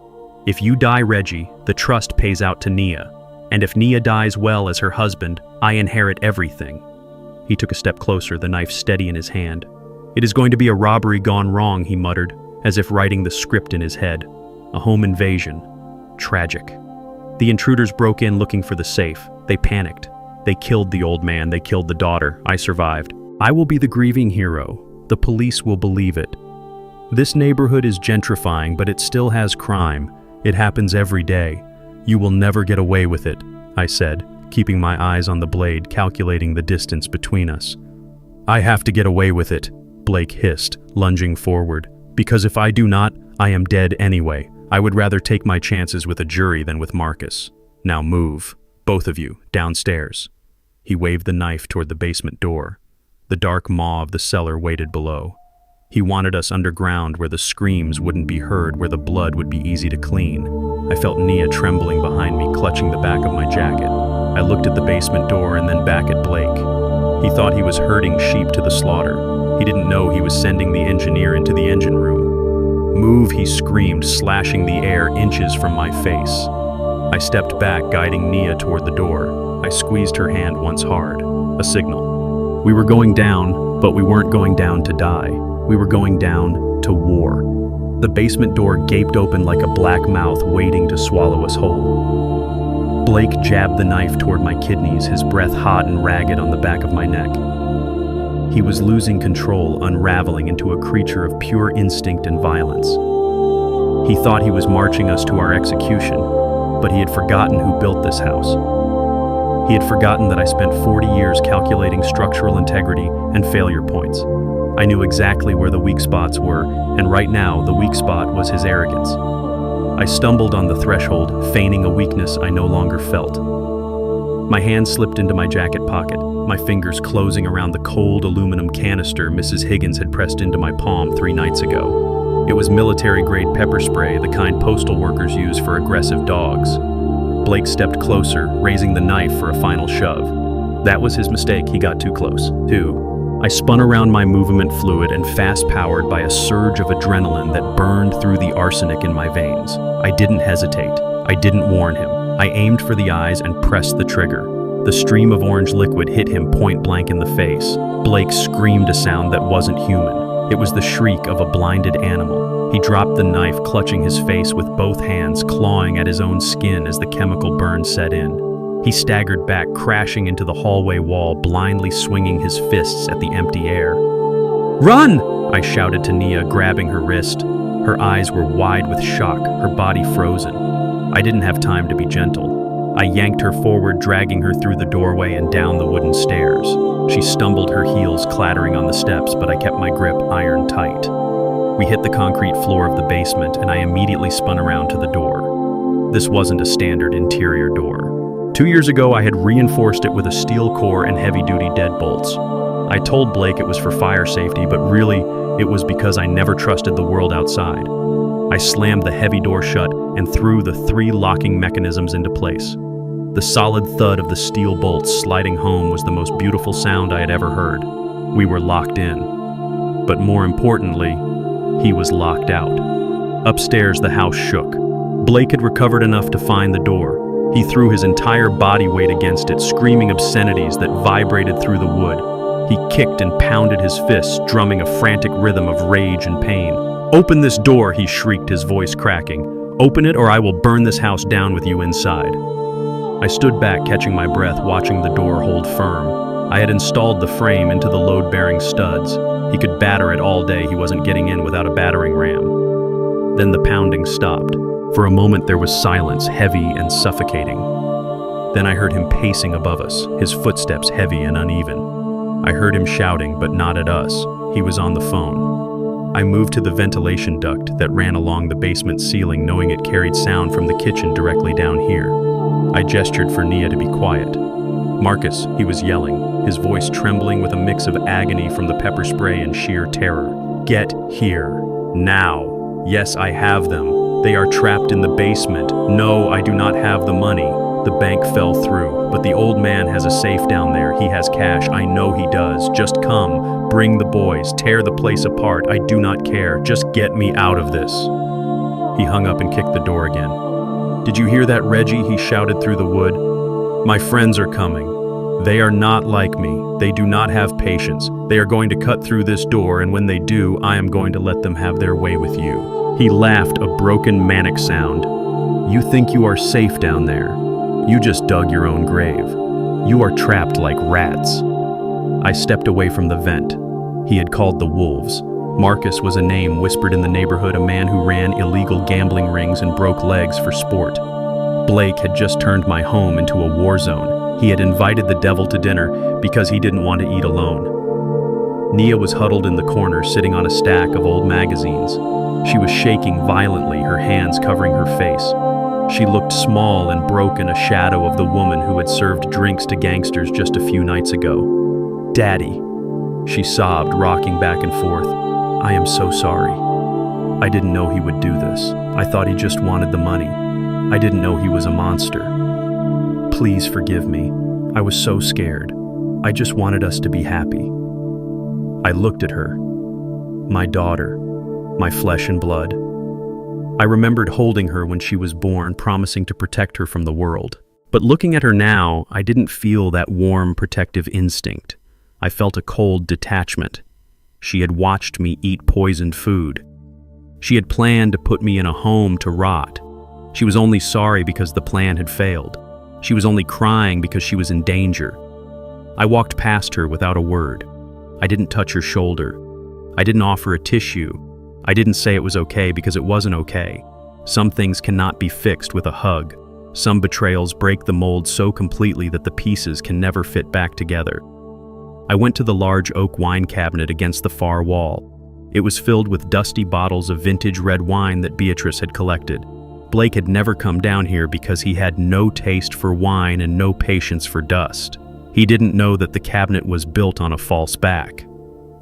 If you die, Reggie, the trust pays out to Nia. And if Nia dies well as her husband, I inherit everything." He took a step closer, the knife steady in his hand. "It is going to be a robbery gone wrong," he muttered, as if writing the script in his head. "A home invasion. Tragic." The intruders broke in looking for the safe. They panicked. They killed the old man. They killed the daughter. I survived. I will be the grieving hero. The police will believe it. This neighborhood is gentrifying, but it still has crime. It happens every day. You will never get away with it, I said, keeping my eyes on the blade, calculating the distance between us. "I have to get away with it," Blake hissed, lunging forward. "Because if I do not, I am dead anyway. I would rather take my chances with a jury than with Marcus. Now move, both of you, downstairs." He waved the knife toward the basement door. The dark maw of the cellar waited below. He wanted us underground where the screams wouldn't be heard, where the blood would be easy to clean. I felt Nia trembling behind me, clutching the back of my jacket. I looked at the basement door and then back at Blake. He thought he was herding sheep to the slaughter. He didn't know he was sending the engineer into the engine room. "Move," he screamed, slashing the air inches from my face. I stepped back, guiding Nia toward the door. I squeezed her hand once hard. A signal. We were going down, but we weren't going down to die. We were going down to war. The basement door gaped open like a black mouth waiting to swallow us whole. Blake jabbed the knife toward my kidneys, his breath hot and ragged on the back of my neck. He was losing control, unraveling into a creature of pure instinct and violence. He thought he was marching us to our execution, but he had forgotten who built this house. He had forgotten that I spent 40 years calculating structural integrity and failure points. I knew exactly where the weak spots were, and right now the weak spot was his arrogance. I stumbled on the threshold, feigning a weakness I no longer felt. My hand slipped into my jacket pocket, my fingers closing around the cold aluminum canister Mrs. Higgins had pressed into my palm 3 nights ago. It was military-grade pepper spray, the kind postal workers use for aggressive dogs. Blake stepped closer, raising the knife for a final shove. That was his mistake. He got too close, too. I spun around my movement fluid and fast-powered by a surge of adrenaline that burned through the arsenic in my veins. I didn't hesitate. I didn't warn him. I aimed for the eyes and pressed the trigger. The stream of orange liquid hit him point blank in the face. Blake screamed a sound that wasn't human. It was the shriek of a blinded animal. He dropped the knife, clutching his face with both hands, clawing at his own skin as the chemical burn set in. He staggered back, crashing into the hallway wall, blindly swinging his fists at the empty air. "Run!" I shouted to Nia, grabbing her wrist. Her eyes were wide with shock, her body frozen. I didn't have time to be gentle. I yanked her forward, dragging her through the doorway and down the wooden stairs. She stumbled, her heels clattering on the steps, but I kept my grip iron tight. We hit the concrete floor of the basement, and I immediately spun around to the door. This wasn't a standard interior door. 2 years ago, I had reinforced it with a steel core and heavy-duty deadbolts. I told Blake it was for fire safety, but really, it was because I never trusted the world outside. I slammed the heavy door shut and threw the 3 locking mechanisms into place. The solid thud of the steel bolts sliding home was the most beautiful sound I had ever heard. We were locked in. But more importantly, he was locked out. Upstairs, the house shook. Blake had recovered enough to find the door. He threw his entire body weight against it, screaming obscenities that vibrated through the wood. He kicked and pounded his fists, drumming a frantic rhythm of rage and pain. "Open this door," he shrieked, his voice cracking. "Open it or I will burn this house down with you inside." I stood back, catching my breath, watching the door hold firm. I had installed the frame into the load-bearing studs. He could batter it all day, he wasn't getting in without a battering ram. Then the pounding stopped. For a moment there was silence, heavy and suffocating. Then I heard him pacing above us, his footsteps heavy and uneven. I heard him shouting, but not at us. He was on the phone. I moved to the ventilation duct that ran along the basement ceiling, knowing it carried sound from the kitchen directly down here. I gestured for Nia to be quiet. "Marcus," he was yelling, his voice trembling with a mix of agony from the pepper spray and sheer terror. "Get here. Now. Yes, I have them. They are trapped in the basement. No, I do not have the money. The bank fell through, but the old man has a safe down there. He has cash. I know he does. Just come. Bring the boys. Tear the place apart. I do not care. Just get me out of this." He hung up and kicked the door again. "Did you hear that, Reggie?" he shouted through the wood. "My friends are coming. They are not like me. They do not have patience. They are going to cut through this door, and when they do, I am going to let them have their way with you." He laughed, a broken, manic sound. "You think you are safe down there? You just dug your own grave. You are trapped like rats." I stepped away from the vent. He had called the wolves. Marcus was a name whispered in the neighborhood, a man who ran illegal gambling rings and broke legs for sport. Blake had just turned my home into a war zone. He had invited the devil to dinner because he didn't want to eat alone. Nia was huddled in the corner, sitting on a stack of old magazines. She was shaking violently, her hands covering her face. She looked small and broken, a shadow of the woman who had served drinks to gangsters just a few nights ago. "Daddy," she sobbed, rocking back and forth. "I am so sorry. I didn't know he would do this. I thought he just wanted the money. I didn't know he was a monster. Please forgive me. I was so scared. I just wanted us to be happy." I looked at her. My daughter, my flesh and blood. I remembered holding her when she was born, promising to protect her from the world. But looking at her now, I didn't feel that warm, protective instinct. I felt a cold detachment. She had watched me eat poisoned food. She had planned to put me in a home to rot. She was only sorry because the plan had failed. She was only crying because she was in danger. I walked past her without a word. I didn't touch her shoulder. I didn't offer a tissue. I didn't say it was okay because it wasn't okay. Some things cannot be fixed with a hug. Some betrayals break the mold so completely that the pieces can never fit back together. I went to the large oak wine cabinet against the far wall. It was filled with dusty bottles of vintage red wine that Beatrice had collected. Blake had never come down here because he had no taste for wine and no patience for dust. He didn't know that the cabinet was built on a false back.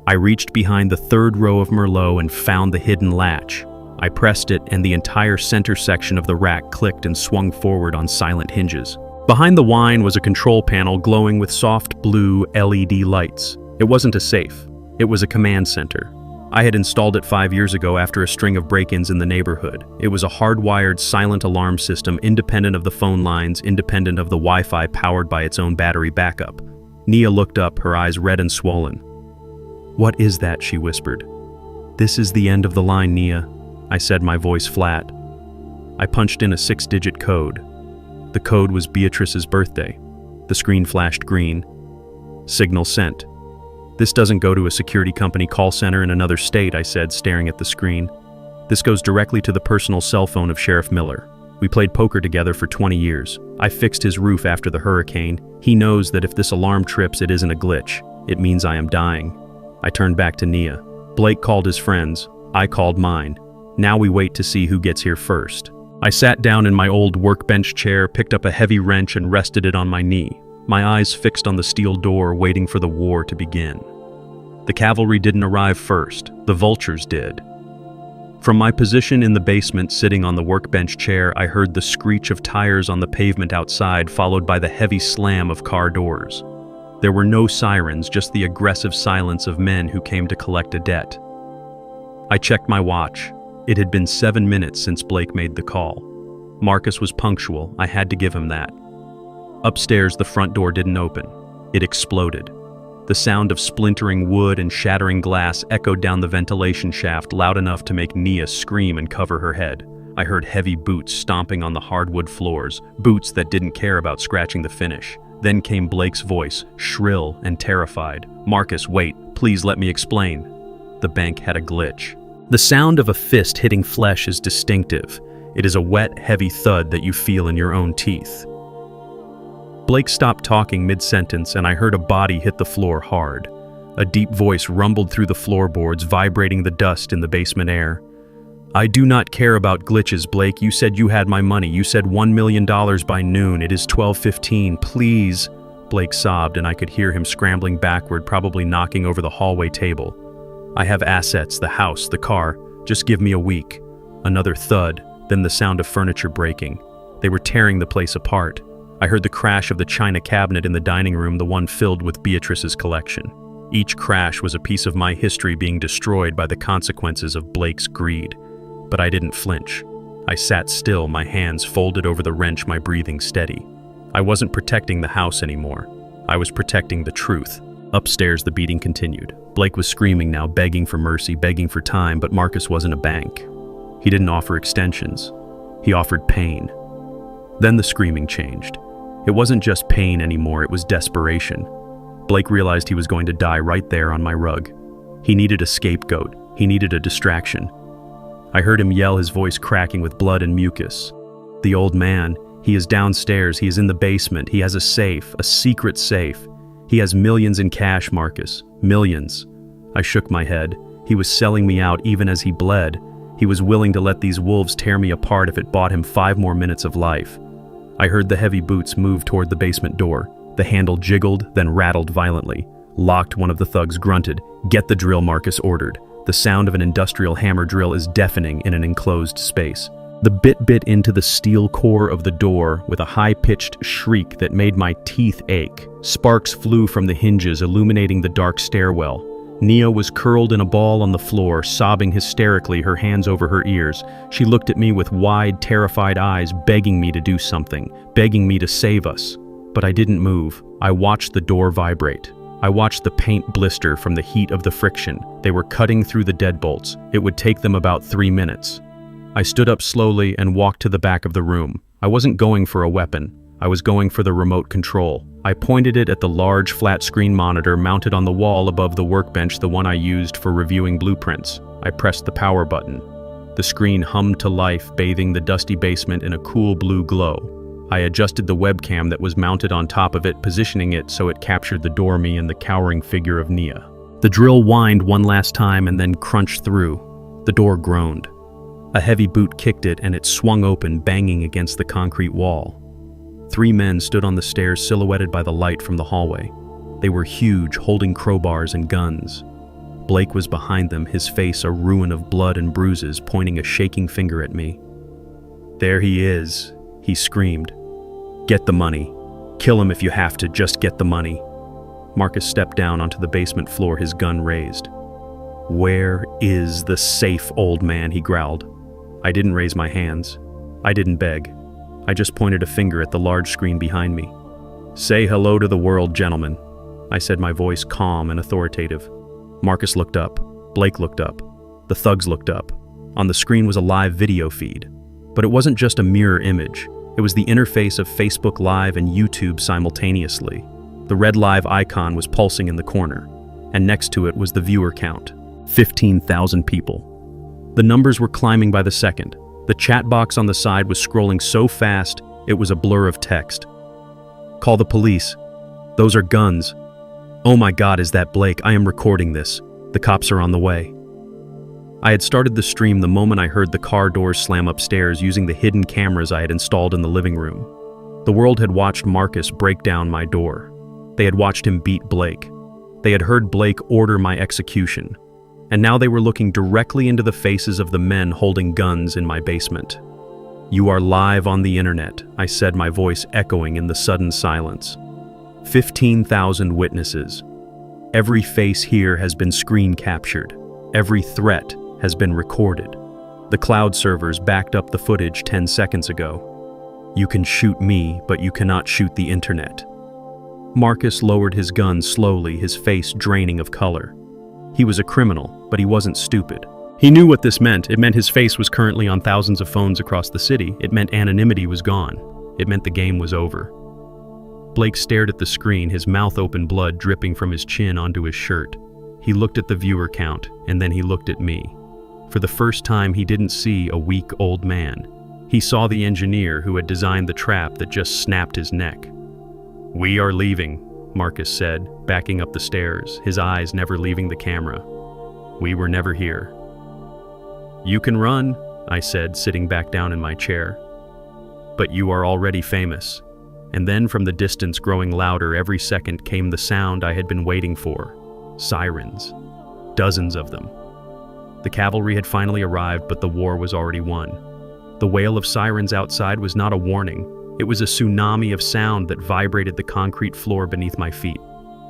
I reached behind the third row of Merlot and found the hidden latch. I pressed it and the entire center section of the rack clicked and swung forward on silent hinges. Behind the wine was a control panel glowing with soft blue LED lights. It wasn't a safe. It was a command center. I had installed it 5 years ago after a string of break-ins in the neighborhood. It was a hardwired silent alarm system, independent of the phone lines, independent of the Wi-Fi, powered by its own battery backup. Nia looked up, her eyes red and swollen. "What is that?" she whispered. "This is the end of the line, Nia," I said, my voice flat. I punched in a 6-digit code. The code was Beatrice's birthday. The screen flashed green. Signal sent. "This doesn't go to a security company call center in another state," I said, staring at the screen. "This goes directly to the personal cell phone of Sheriff Miller. We played poker together for 20 years. I fixed his roof after the hurricane. He knows that if this alarm trips, it isn't a glitch. It means I am dying." I turned back to Nia. "Blake called his friends. I called mine. Now we wait to see who gets here first. I sat down in my old workbench chair, picked up a heavy wrench and rested it on my knee, my eyes fixed on the steel door, waiting for the war to begin. The cavalry didn't arrive first, the vultures did. From my position in the basement, sitting on the workbench chair, I heard the screech of tires on the pavement outside, followed by the heavy slam of car doors. There were no sirens, just the aggressive silence of men who came to collect a debt. I checked my watch. It had been 7 minutes since Blake made the call. Marcus was punctual, I had to give him that. Upstairs, the front door didn't open. It exploded. The sound of splintering wood and shattering glass echoed down the ventilation shaft loud enough to make Nia scream and cover her head. I heard heavy boots stomping on the hardwood floors, boots that didn't care about scratching the finish. Then came Blake's voice, shrill and terrified. "Marcus, wait, please let me explain." The bank had a glitch. The sound of a fist hitting flesh is distinctive. It is a wet, heavy thud that you feel in your own teeth. Blake stopped talking mid-sentence, and I heard a body hit the floor hard. A deep voice rumbled through the floorboards, vibrating the dust in the basement air. "I do not care about glitches, Blake. You said you had my money. You said $1 million by noon. It is 12:15. Please." Blake sobbed, and I could hear him scrambling backward, probably knocking over the hallway table. "I have assets, the house, the car. Just give me a week." Another thud, then the sound of furniture breaking. They were tearing the place apart. I heard the crash of the china cabinet in the dining room, the one filled with Beatrice's collection. Each crash was a piece of my history being destroyed by the consequences of Blake's greed. But I didn't flinch. I sat still, my hands folded over the wrench, my breathing steady. I wasn't protecting the house anymore. I was protecting the truth. Upstairs, the beating continued. Blake was screaming now, begging for mercy, begging for time, but Marcus wasn't a bank. He didn't offer extensions. He offered pain. Then the screaming changed. It wasn't just pain anymore, it was desperation. Blake realized he was going to die right there on my rug. He needed a scapegoat. He needed a distraction. I heard him yell, his voice cracking with blood and mucus. "The old man, he is downstairs, he is in the basement, he has a safe, a secret safe. He has millions in cash, Marcus, millions." I shook my head. He was selling me out even as he bled. He was willing to let these wolves tear me apart if it bought him 5 more minutes of life. I heard the heavy boots move toward the basement door. The handle jiggled, then rattled violently. Locked, one of the thugs grunted. "Get the drill," Marcus ordered. The sound of an industrial hammer drill is deafening in an enclosed space. The bit into the steel core of the door with a high-pitched shriek that made my teeth ache. Sparks flew from the hinges, illuminating the dark stairwell. Nia was curled in a ball on the floor, sobbing hysterically, her hands over her ears. She looked at me with wide, terrified eyes, begging me to do something, begging me to save us. But I didn't move. I watched the door vibrate. I watched the paint blister from the heat of the friction. They were cutting through the deadbolts. It would take them about 3 minutes. I stood up slowly and walked to the back of the room. I wasn't going for a weapon. I was going for the remote control. I pointed it at the large flat-screen monitor mounted on the wall above the workbench, the one I used for reviewing blueprints. I pressed the power button. The screen hummed to life, bathing the dusty basement in a cool blue glow. I adjusted the webcam that was mounted on top of it, positioning it so it captured the doorman and the cowering figure of Nia. The drill whined one last time and then crunched through. The door groaned. A heavy boot kicked it and it swung open, banging against the concrete wall. 3 men stood on the stairs, silhouetted by the light from the hallway. They were huge, holding crowbars and guns. Blake was behind them, his face a ruin of blood and bruises, pointing a shaking finger at me. "There he is," he screamed. "Get the money. Kill him if you have to, just get the money." Marcus stepped down onto the basement floor, his gun raised. "Where is the safe, old man?" he growled. I didn't raise my hands. I didn't beg. I just pointed a finger at the large screen behind me. "Say hello to the world, gentlemen," I said, my voice calm and authoritative. Marcus looked up. Blake looked up. The thugs looked up. On the screen was a live video feed. But it wasn't just a mirror image. It was the interface of Facebook Live and YouTube simultaneously. The red live icon was pulsing in the corner, and next to it was the viewer count. 15,000 people. The numbers were climbing by the second. The chat box on the side was scrolling so fast, it was a blur of text. "Call the police. Those are guns. Oh my God, is that Blake? I am recording this. The cops are on the way." I had started the stream the moment I heard the car doors slam upstairs using the hidden cameras I had installed in the living room. The world had watched Marcus break down my door. They had watched him beat Blake. They had heard Blake order my execution. And now they were looking directly into the faces of the men holding guns in my basement. "You are live on the internet," I said, my voice echoing in the sudden silence. 15,000 witnesses. Every face here has been screen captured. Every threat has been recorded. The cloud servers backed up the footage 10 seconds ago. You can shoot me, but you cannot shoot the internet. Marcus lowered his gun slowly, his face draining of color. He was a criminal, but he wasn't stupid. He knew what this meant. It meant his face was currently on thousands of phones across the city. It meant anonymity was gone. It meant the game was over. Blake stared at the screen, his mouth open, blood dripping from his chin onto his shirt. He looked at the viewer count, and then he looked at me. For the first time, he didn't see a weak old man. He saw the engineer who had designed the trap that just snapped his neck. "We are leaving," Marcus said, backing up the stairs, his eyes never leaving the camera. "We were never here." "You can run," I said, sitting back down in my chair. "But you are already famous." And then from the distance, growing louder every second, came the sound I had been waiting for. Sirens. Dozens of them. The cavalry had finally arrived, but the war was already won. The wail of sirens outside was not a warning. It was a tsunami of sound that vibrated the concrete floor beneath my feet.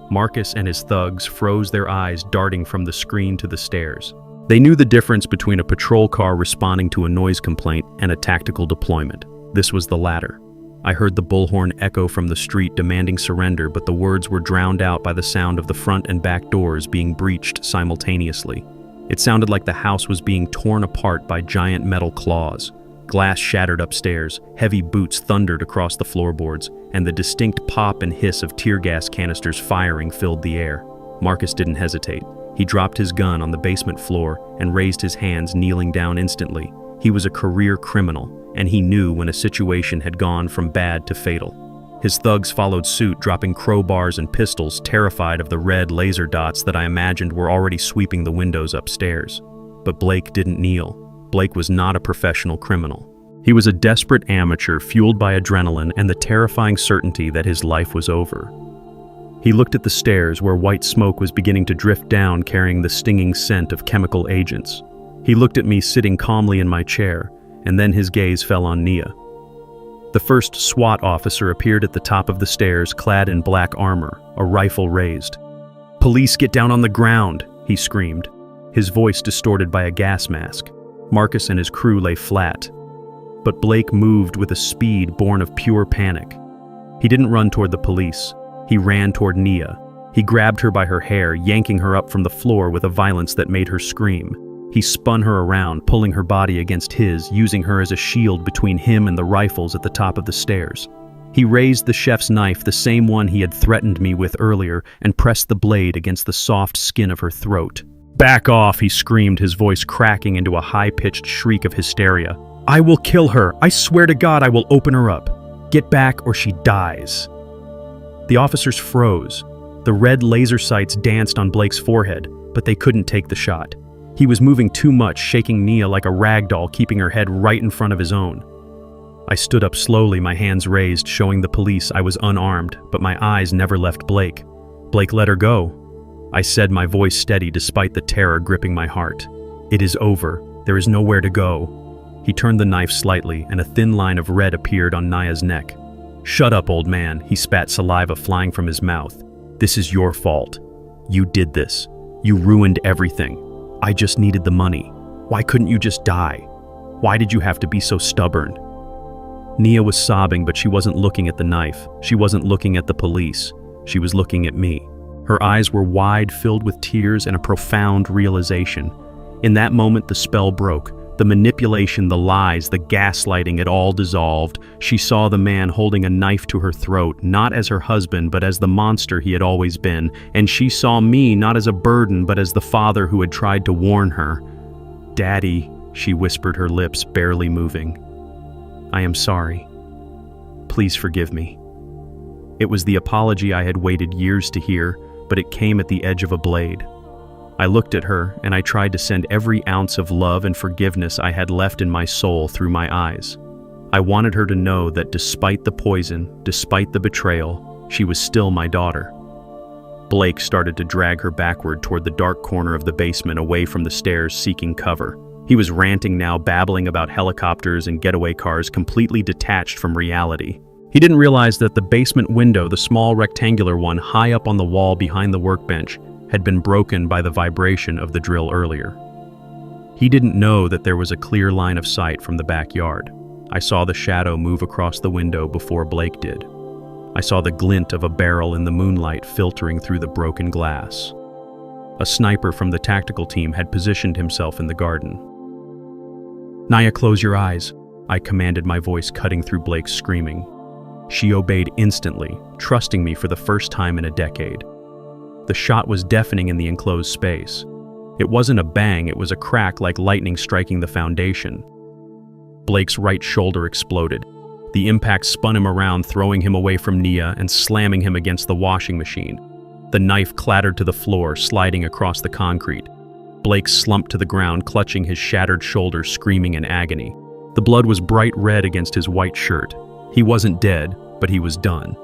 Marcus and his thugs froze, their eyes darting from the screen to the stairs. They knew the difference between a patrol car responding to a noise complaint and a tactical deployment. This was the latter. I heard the bullhorn echo from the street demanding surrender, but the words were drowned out by the sound of the front and back doors being breached simultaneously. It sounded like the house was being torn apart by giant metal claws. Glass shattered upstairs, heavy boots thundered across the floorboards, and the distinct pop and hiss of tear gas canisters firing filled the air. Marcus didn't hesitate. He dropped his gun on the basement floor and raised his hands, kneeling down instantly. He was a career criminal, and he knew when a situation had gone from bad to fatal. His thugs followed suit, dropping crowbars and pistols, terrified of the red laser dots that I imagined were already sweeping the windows upstairs. But Blake didn't kneel. Blake was not a professional criminal. He was a desperate amateur fueled by adrenaline and the terrifying certainty that his life was over. He looked at the stairs where white smoke was beginning to drift down, carrying the stinging scent of chemical agents. He looked at me sitting calmly in my chair, and then his gaze fell on Nia. The first SWAT officer appeared at the top of the stairs, clad in black armor, a rifle raised. "Police, get down on the ground!" he screamed, his voice distorted by a gas mask. Marcus and his crew lay flat. But Blake moved with a speed born of pure panic. He didn't run toward the police. He ran toward Nia. He grabbed her by her hair, yanking her up from the floor with a violence that made her scream. He spun her around, pulling her body against his, using her as a shield between him and the rifles at the top of the stairs. He raised the chef's knife, the same one he had threatened me with earlier, and pressed the blade against the soft skin of her throat. "Back off," he screamed, his voice cracking into a high-pitched shriek of hysteria. "I will kill her. I swear to God I will open her up. Get back or she dies." The officers froze. The red laser sights danced on Blake's forehead, but they couldn't take the shot. He was moving too much, shaking Nia like a rag doll, keeping her head right in front of his own. I stood up slowly, my hands raised, showing the police I was unarmed, but my eyes never left Blake. "Blake, let her go," I said, my voice steady despite the terror gripping my heart. "It is over. There is nowhere to go." He turned the knife slightly, and a thin line of red appeared on Nia's neck. "Shut up, old man," he spat, saliva flying from his mouth. "This is your fault. You did this. You ruined everything. I just needed the money. Why couldn't you just die? Why did you have to be so stubborn?" Nia was sobbing, but she wasn't looking at the knife. She wasn't looking at the police. She was looking at me. Her eyes were wide, filled with tears and a profound realization. In that moment, the spell broke. The manipulation, the lies, the gaslighting, it all dissolved. She saw the man holding a knife to her throat, not as her husband, but as the monster he had always been. And she saw me not as a burden, but as the father who had tried to warn her. "Daddy," she whispered, her lips barely moving. "I am sorry. Please forgive me." It was the apology I had waited years to hear, but it came at the edge of a blade. I looked at her, and I tried to send every ounce of love and forgiveness I had left in my soul through my eyes. I wanted her to know that despite the poison, despite the betrayal, she was still my daughter. Blake started to drag her backward toward the dark corner of the basement, away from the stairs, seeking cover. He was ranting now, babbling about helicopters and getaway cars, completely detached from reality. He didn't realize that the basement window, the small rectangular one high up on the wall behind the workbench, had been broken by the vibration of the drill earlier. He didn't know that there was a clear line of sight from the backyard. I saw the shadow move across the window before Blake did. I saw the glint of a barrel in the moonlight filtering through the broken glass. A sniper from the tactical team had positioned himself in the garden. "Naya, close your eyes," I commanded, my voice cutting through Blake's screaming. She obeyed instantly, trusting me for the first time in a decade. The shot was deafening in the enclosed space. It wasn't a bang, it was a crack like lightning striking the foundation. Blake's right shoulder exploded. The impact spun him around, throwing him away from Nia and slamming him against the washing machine. The knife clattered to the floor, sliding across the concrete. Blake slumped to the ground, clutching his shattered shoulder, screaming in agony. The blood was bright red against his white shirt. He wasn't dead, but he was done.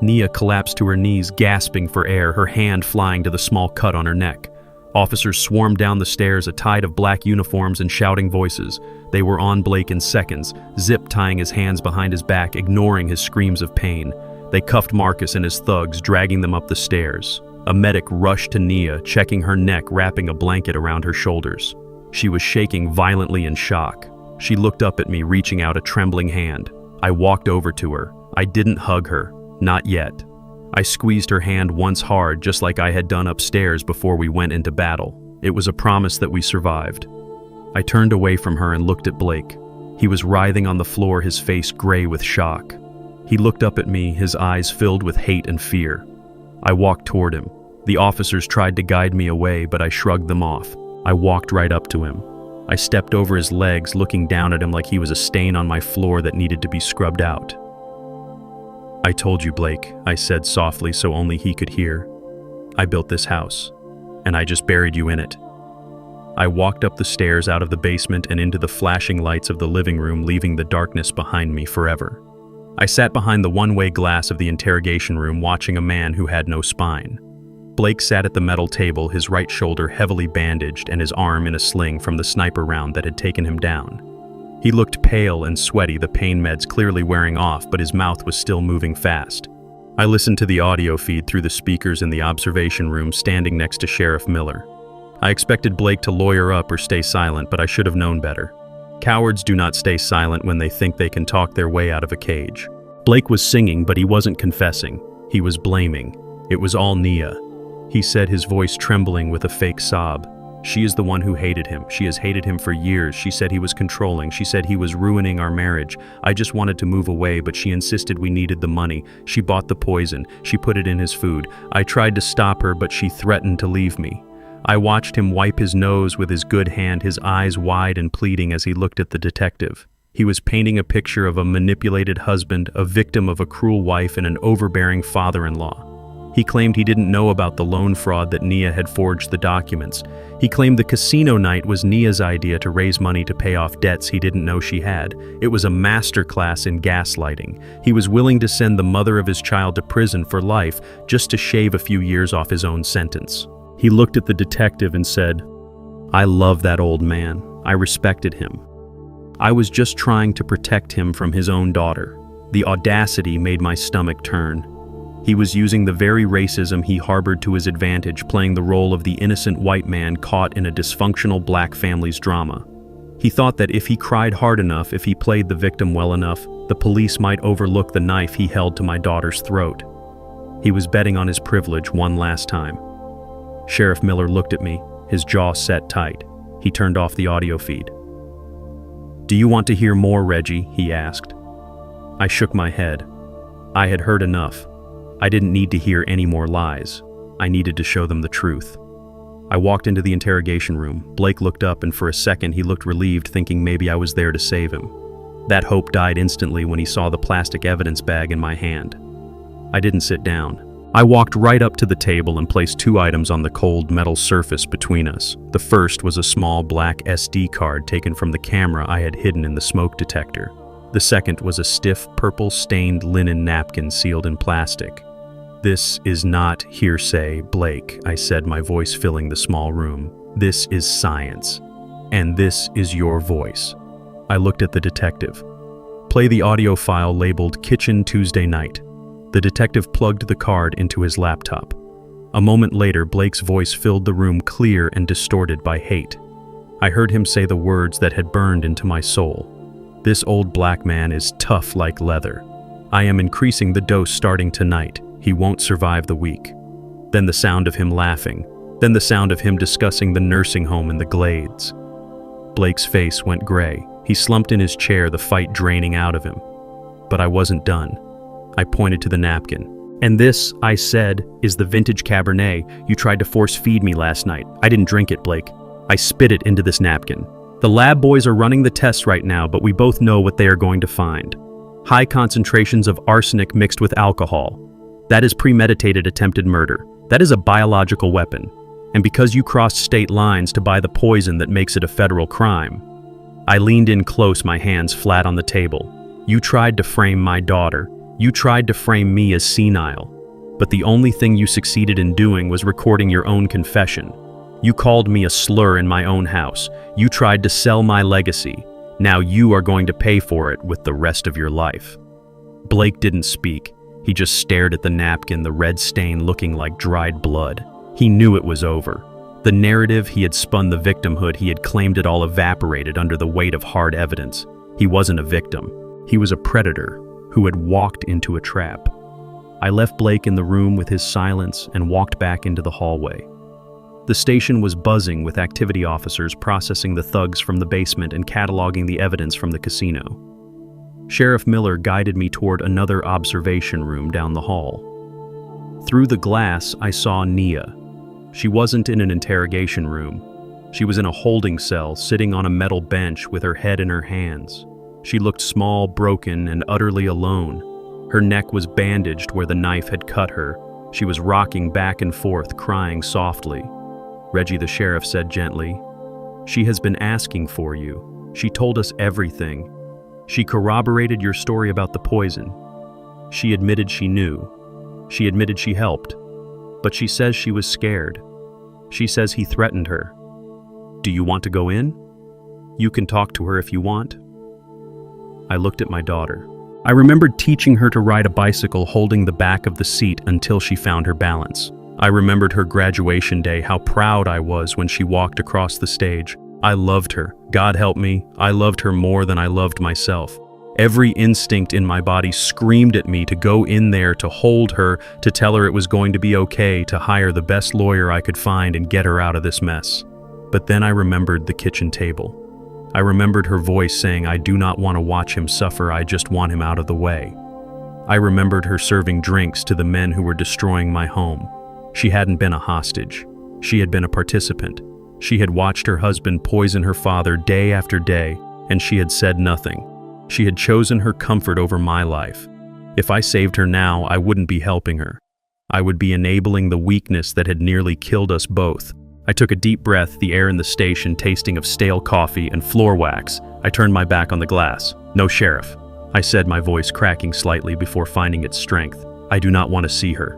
Nia collapsed to her knees, gasping for air, her hand flying to the small cut on her neck. Officers swarmed down the stairs, a tide of black uniforms and shouting voices. They were on Blake in seconds, zip-tying his hands behind his back, ignoring his screams of pain. They cuffed Marcus and his thugs, dragging them up the stairs. A medic rushed to Nia, checking her neck, wrapping a blanket around her shoulders. She was shaking violently in shock. She looked up at me, reaching out a trembling hand. I walked over to her. I didn't hug her. Not yet. I squeezed her hand once hard, just like I had done upstairs before we went into battle. It was a promise that we survived. I turned away from her and looked at Blake. He was writhing on the floor, his face gray with shock. He looked up at me, his eyes filled with hate and fear. I walked toward him. The officers tried to guide me away, but I shrugged them off. I walked right up to him. I stepped over his legs, looking down at him like he was a stain on my floor that needed to be scrubbed out. "I told you, Blake," I said softly so only he could hear. "I built this house, and I just buried you in it." I walked up the stairs, out of the basement and into the flashing lights of the living room, leaving the darkness behind me forever. I sat behind the one-way glass of the interrogation room, watching a man who had no spine. Blake sat at the metal table, his right shoulder heavily bandaged and his arm in a sling from the sniper round that had taken him down. He looked pale and sweaty, the pain meds clearly wearing off, but his mouth was still moving fast. I listened to the audio feed through the speakers in the observation room, standing next to Sheriff Miller. I expected Blake to lawyer up or stay silent, but I should have known better. Cowards do not stay silent when they think they can talk their way out of a cage. Blake was singing, but he wasn't confessing. He was blaming. It was all Nia. He said, his voice trembling with a fake sob. "She is the one who hated him. She has hated him for years. She said he was controlling. She said he was ruining our marriage. I just wanted to move away, but she insisted we needed the money. She bought the poison. She put it in his food. I tried to stop her, but she threatened to leave me." I watched him wipe his nose with his good hand, his eyes wide and pleading as he looked at the detective. He was painting a picture of a manipulated husband, a victim of a cruel wife, and an overbearing father-in-law. He claimed he didn't know about the loan fraud, that Nia had forged the documents. He claimed the casino night was Nia's idea to raise money to pay off debts he didn't know she had. It was a masterclass in gaslighting. He was willing to send the mother of his child to prison for life just to shave a few years off his own sentence. He looked at the detective and said, "I love that old man. I respected him. I was just trying to protect him from his own daughter." The audacity made my stomach turn. He was using the very racism he harbored to his advantage, playing the role of the innocent white man caught in a dysfunctional black family's drama. He thought that if he cried hard enough, if he played the victim well enough, the police might overlook the knife he held to my daughter's throat. He was betting on his privilege one last time. Sheriff Miller looked at me, his jaw set tight. He turned off the audio feed. "Do you want to hear more, Reggie?" he asked. I shook my head. I had heard enough. I didn't need to hear any more lies. I needed to show them the truth. I walked into the interrogation room. Blake looked up, and for a second he looked relieved, thinking maybe I was there to save him. That hope died instantly when he saw the plastic evidence bag in my hand. I didn't sit down. I walked right up to the table and placed two items on the cold metal surface between us. The first was a small black SD card taken from the camera I had hidden in the smoke detector. The second was a stiff, purple-stained linen napkin sealed in plastic. "This is not hearsay, Blake," I said, my voice filling the small room. "This is science. And this is your voice." I looked at the detective. "Play the audio file labeled Kitchen Tuesday Night." The detective plugged the card into his laptop. A moment later, Blake's voice filled the room, clear and distorted by hate. I heard him say the words that had burned into my soul. "This old black man is tough like leather. I am increasing the dose starting tonight. He won't survive the week." Then the sound of him laughing. Then the sound of him discussing the nursing home in the Glades. Blake's face went gray. He slumped in his chair, the fight draining out of him. But I wasn't done. I pointed to the napkin. "And this," I said, "is the vintage Cabernet you tried to force feed me last night. I didn't drink it, Blake. I spit it into this napkin. The lab boys are running the tests right now, but we both know what they are going to find. High concentrations of arsenic mixed with alcohol. That is premeditated attempted murder. That is a biological weapon. And because you crossed state lines to buy the poison that makes it a federal crime." I leaned in close, my hands flat on the table. "You tried to frame my daughter. You tried to frame me as senile. But the only thing you succeeded in doing was recording your own confession. You called me a slur in my own house. You tried to sell my legacy. Now you are going to pay for it with the rest of your life." Blake didn't speak. He just stared at the napkin, the red stain looking like dried blood. He knew it was over. The narrative he had spun, the victimhood he had claimed, it all evaporated under the weight of hard evidence. He wasn't a victim. He was a predator who had walked into a trap. I left Blake in the room with his silence and walked back into the hallway. The station was buzzing with activity officers processing the thugs from the basement and cataloging the evidence from the casino. Sheriff Miller guided me toward another observation room down the hall. Through the glass, I saw Nia. She wasn't in an interrogation room. She was in a holding cell, sitting on a metal bench with her head in her hands. She looked small, broken, and utterly alone. Her neck was bandaged where the knife had cut her. She was rocking back and forth, crying softly. Reggie, the sheriff, said gently, "She has been asking for you. She told us everything. She corroborated your story about the poison. She admitted she knew. She admitted she helped. But she says she was scared. She says he threatened her. Do you want to go in? You can talk to her if you want." I looked at my daughter. I remembered teaching her to ride a bicycle holding the back of the seat until she found her balance. I remembered her graduation day, how proud I was when she walked across the stage. I loved her. God help me, I loved her more than I loved myself. Every instinct in my body screamed at me to go in there, to hold her, to tell her it was going to be okay, to hire the best lawyer I could find and get her out of this mess. But then I remembered the kitchen table. I remembered her voice saying, "I do not want to watch him suffer, I just want him out of the way." I remembered her serving drinks to the men who were destroying my home. She hadn't been a hostage. She had been a participant. She had watched her husband poison her father day after day, and she had said nothing. She had chosen her comfort over my life. If I saved her now, I wouldn't be helping her. I would be enabling the weakness that had nearly killed us both. I took a deep breath, the air in the station tasting of stale coffee and floor wax. I turned my back on the glass. "No, Sheriff," I said, my voice cracking slightly before finding its strength. "I do not want to see her."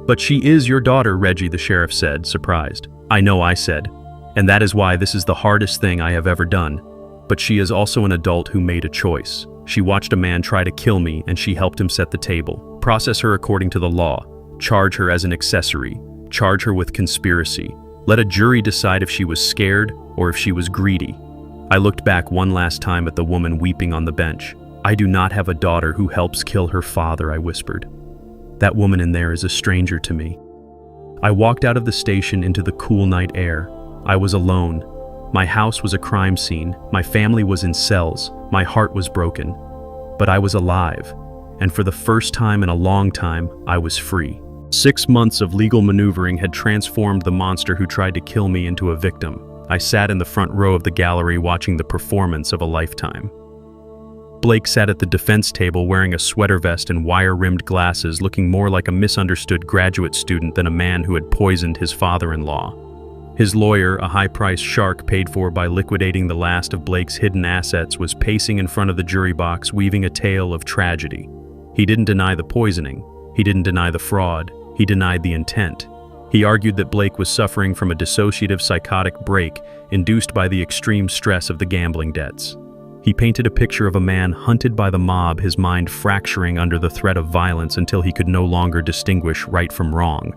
"But she is your daughter, Reggie," the sheriff said, surprised. "I know," I said, "and that is why this is the hardest thing I have ever done. But she is also an adult who made a choice. She watched a man try to kill me, and she helped him set the table. Process her according to the law. Charge her as an accessory. Charge her with conspiracy. Let a jury decide if she was scared or if she was greedy." I looked back one last time at the woman weeping on the bench. "I do not have a daughter who helps kill her father," I whispered. "That woman in there is a stranger to me." I walked out of the station into the cool night air. I was alone. My house was a crime scene. My family was in cells. My heart was broken. But I was alive. And for the first time in a long time, I was free. 6 months of legal maneuvering had transformed the monster who tried to kill me into a victim. I sat in the front row of the gallery watching the performance of a lifetime. Blake sat at the defense table wearing a sweater vest and wire-rimmed glasses, looking more like a misunderstood graduate student than a man who had poisoned his father-in-law. His lawyer, a high-priced shark paid for by liquidating the last of Blake's hidden assets, was pacing in front of the jury box, weaving a tale of tragedy. He didn't deny the poisoning. He didn't deny the fraud. He denied the intent. He argued that Blake was suffering from a dissociative psychotic break induced by the extreme stress of the gambling debts. He painted a picture of a man hunted by the mob, his mind fracturing under the threat of violence until he could no longer distinguish right from wrong.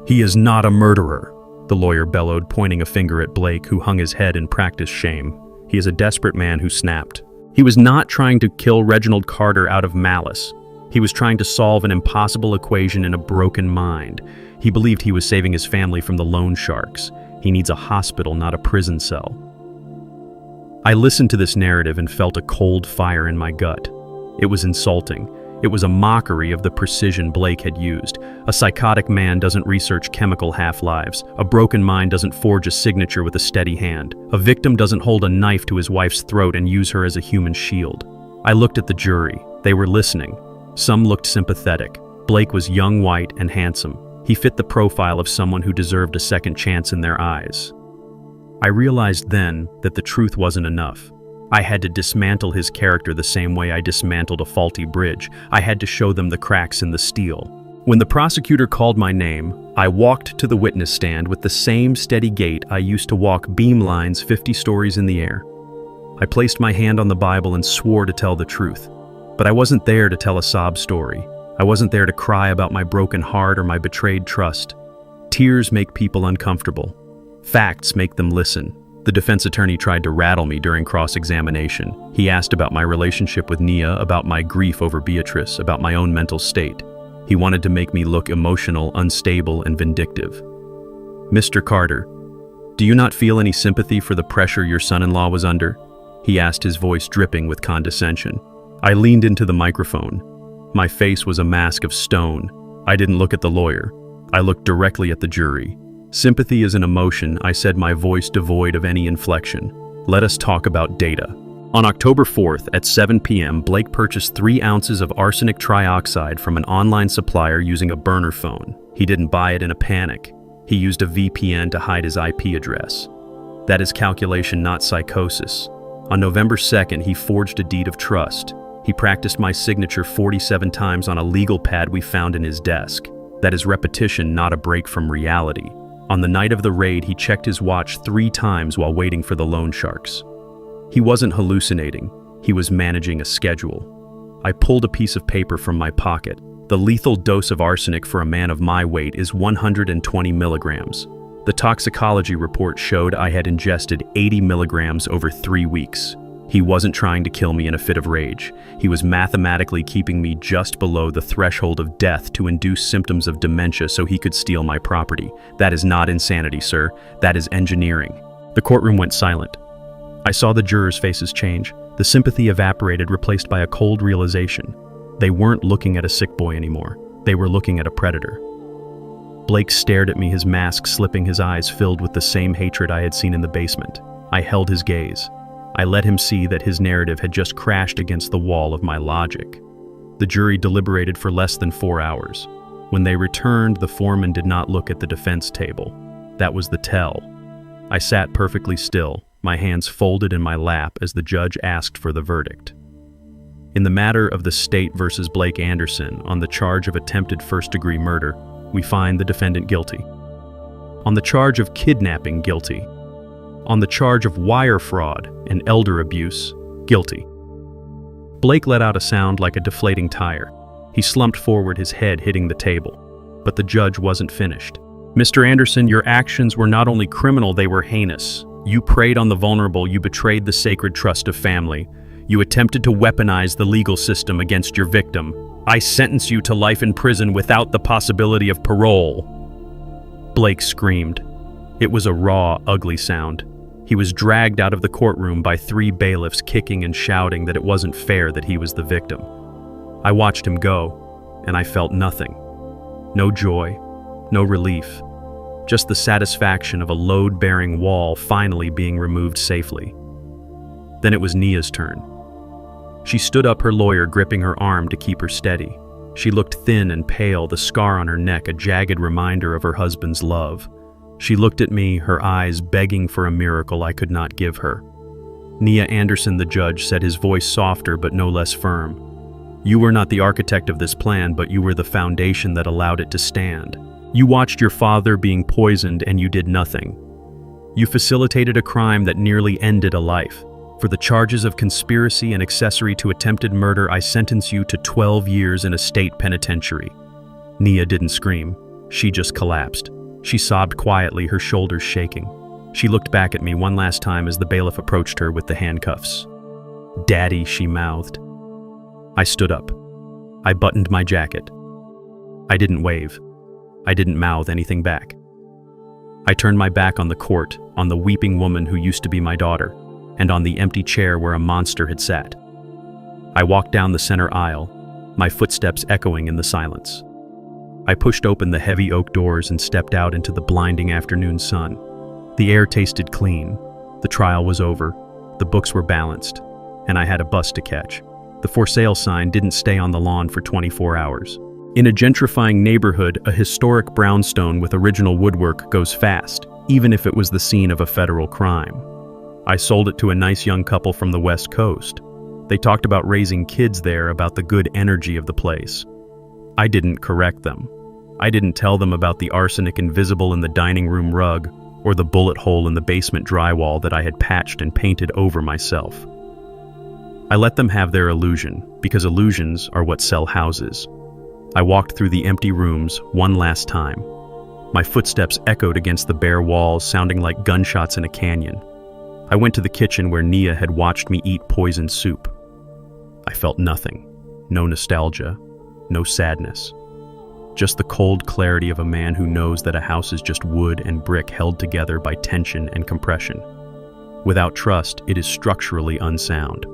"He is not a murderer," the lawyer bellowed, pointing a finger at Blake, who hung his head in practiced shame. "He is a desperate man who snapped. He was not trying to kill Reginald Carter out of malice. He was trying to solve an impossible equation in a broken mind. He believed he was saving his family from the loan sharks. He needs a hospital, not a prison cell." I listened to this narrative and felt a cold fire in my gut. It was insulting. It was a mockery of the precision Blake had used. A psychotic man doesn't research chemical half-lives. A broken mind doesn't forge a signature with a steady hand. A victim doesn't hold a knife to his wife's throat and use her as a human shield. I looked at the jury. They were listening. Some looked sympathetic. Blake was young, white, and handsome. He fit the profile of someone who deserved a second chance in their eyes. I realized then that the truth wasn't enough. I had to dismantle his character the same way I dismantled a faulty bridge. I had to show them the cracks in the steel. When the prosecutor called my name, I walked to the witness stand with the same steady gait I used to walk beam lines 50 stories in the air. I placed my hand on the Bible and swore to tell the truth. But I wasn't there to tell a sob story. I wasn't there to cry about my broken heart or my betrayed trust. Tears make people uncomfortable. Facts make them listen. The defense attorney tried to rattle me during cross-examination. He asked about my relationship with Nia, about my grief over Beatrice, about my own mental state. He wanted to make me look emotional, unstable, and vindictive. "Mr. Carter, do you not feel any sympathy for the pressure your son-in-law was under?" he asked, his voice dripping with condescension. I leaned into the microphone. My face was a mask of stone. I didn't look at the lawyer. I looked directly at the jury. "Sympathy is an emotion," I said, my voice devoid of any inflection. "Let us talk about data." On October 4th at 7 p.m., Blake purchased 3 ounces of arsenic trioxide from an online supplier using a burner phone. He didn't buy it in a panic. He used a VPN to hide his IP address. That is calculation, not psychosis. On November 2nd, he forged a deed of trust. He practiced my signature 47 times on a legal pad we found in his desk. That is repetition, not a break from reality. On the night of the raid, he checked his watch 3 times while waiting for the loan sharks. He wasn't hallucinating. He was managing a schedule. I pulled a piece of paper from my pocket. The lethal dose of arsenic for a man of my weight is 120 milligrams. The toxicology report showed I had ingested 80 milligrams over 3 weeks. He wasn't trying to kill me in a fit of rage. He was mathematically keeping me just below the threshold of death to induce symptoms of dementia so he could steal my property. That is not insanity, sir. That is engineering. The courtroom went silent. I saw the jurors' faces change. The sympathy evaporated, replaced by a cold realization. They weren't looking at a sick boy anymore. They were looking at a predator. Blake stared at me, his mask slipping, his eyes filled with the same hatred I had seen in the basement. I held his gaze. I let him see that his narrative had just crashed against the wall of my logic. The jury deliberated for less than 4 hours. When they returned, the foreman did not look at the defense table. That was the tell. I sat perfectly still, my hands folded in my lap as the judge asked for the verdict. In the matter of the State versus Blake Anderson on the charge of attempted first-degree murder, we find the defendant guilty. On the charge of kidnapping, guilty. On the charge of wire fraud and elder abuse, guilty. Blake let out a sound like a deflating tire. He slumped forward, his head hitting the table. But the judge wasn't finished. "Mr. Anderson, your actions were not only criminal, they were heinous. You preyed on the vulnerable, you betrayed the sacred trust of family. You attempted to weaponize the legal system against your victim. I sentence you to life in prison without the possibility of parole." Blake screamed. It was a raw, ugly sound. He was dragged out of the courtroom by 3 bailiffs, kicking and shouting that it wasn't fair that he was the victim. I watched him go, and I felt nothing. No joy, no relief, just the satisfaction of a load-bearing wall finally being removed safely. Then it was Nia's turn. She stood up, her lawyer gripping her arm to keep her steady. She looked thin and pale, the scar on her neck a jagged reminder of her husband's love. She looked at me, her eyes begging for a miracle I could not give her. Nia Anderson, the judge, said, his voice softer but no less firm. You were not the architect of this plan, but you were the foundation that allowed it to stand. You watched your father being poisoned and you did nothing. You facilitated a crime that nearly ended a life. For the charges of conspiracy and accessory to attempted murder, I sentence you to 12 years in a state penitentiary. Nia didn't scream. She just collapsed. She sobbed quietly, her shoulders shaking. She looked back at me one last time as the bailiff approached her with the handcuffs. "Daddy," she mouthed. I stood up. I buttoned my jacket. I didn't wave. I didn't mouth anything back. I turned my back on the court, on the weeping woman who used to be my daughter, and on the empty chair where a monster had sat. I walked down the center aisle, my footsteps echoing in the silence. I pushed open the heavy oak doors and stepped out into the blinding afternoon sun. The air tasted clean. The trial was over. The books were balanced, and I had a bus to catch. The for sale sign didn't stay on the lawn for 24 hours. In a gentrifying neighborhood, a historic brownstone with original woodwork goes fast, even if it was the scene of a federal crime. I sold it to a nice young couple from the West Coast. They talked about raising kids there, about the good energy of the place. I didn't correct them. I didn't tell them about the arsenic invisible in the dining room rug or the bullet hole in the basement drywall that I had patched and painted over myself. I let them have their illusion, because illusions are what sell houses. I walked through the empty rooms one last time. My footsteps echoed against the bare walls, sounding like gunshots in a canyon. I went to the kitchen where Nia had watched me eat poisoned soup. I felt nothing. No nostalgia. No sadness. Just the cold clarity of a man who knows that a house is just wood and brick held together by tension and compression. Without trust, it is structurally unsound.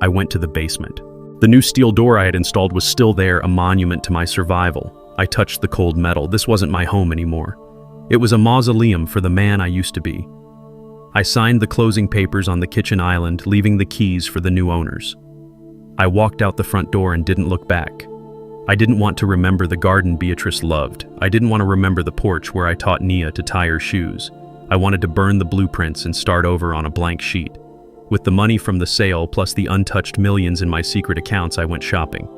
I went to the basement. The new steel door I had installed was still there, a monument to my survival. I touched the cold metal. This wasn't my home anymore. It was a mausoleum for the man I used to be. I signed the closing papers on the kitchen island, leaving the keys for the new owners. I walked out the front door and didn't look back. I didn't want to remember the garden Beatrice loved. I didn't want to remember the porch where I taught Nia to tie her shoes. I wanted to burn the blueprints and start over on a blank sheet. With the money from the sale, plus the untouched millions in my secret accounts, I went shopping.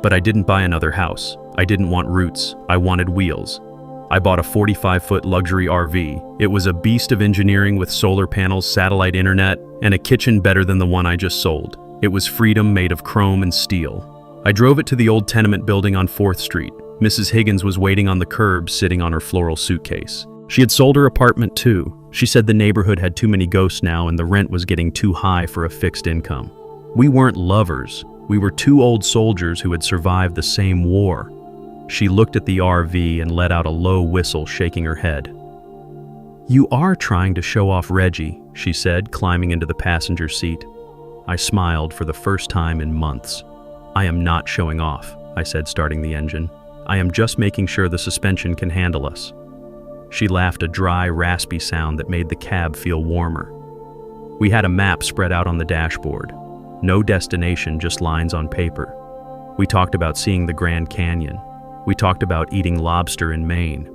But I didn't buy another house. I didn't want roots. I wanted wheels. I bought a 45-foot luxury RV. It was a beast of engineering with solar panels, satellite internet, and a kitchen better than the one I just sold. It was freedom made of chrome and steel. I drove it to the old tenement building on 4th Street. Mrs. Higgins was waiting on the curb, sitting on her floral suitcase. She had sold her apartment too. She said the neighborhood had too many ghosts now and the rent was getting too high for a fixed income. We weren't lovers. We were two old soldiers who had survived the same war. She looked at the RV and let out a low whistle, shaking her head. "You are trying to show off Reggie," she said, climbing into the passenger seat. I smiled for the first time in months. "I am not showing off," I said, starting the engine. "I am just making sure the suspension can handle us." She laughed, a dry, raspy sound that made the cab feel warmer. We had a map spread out on the dashboard. No destination, just lines on paper. We talked about seeing the Grand Canyon. We talked about eating lobster in Maine.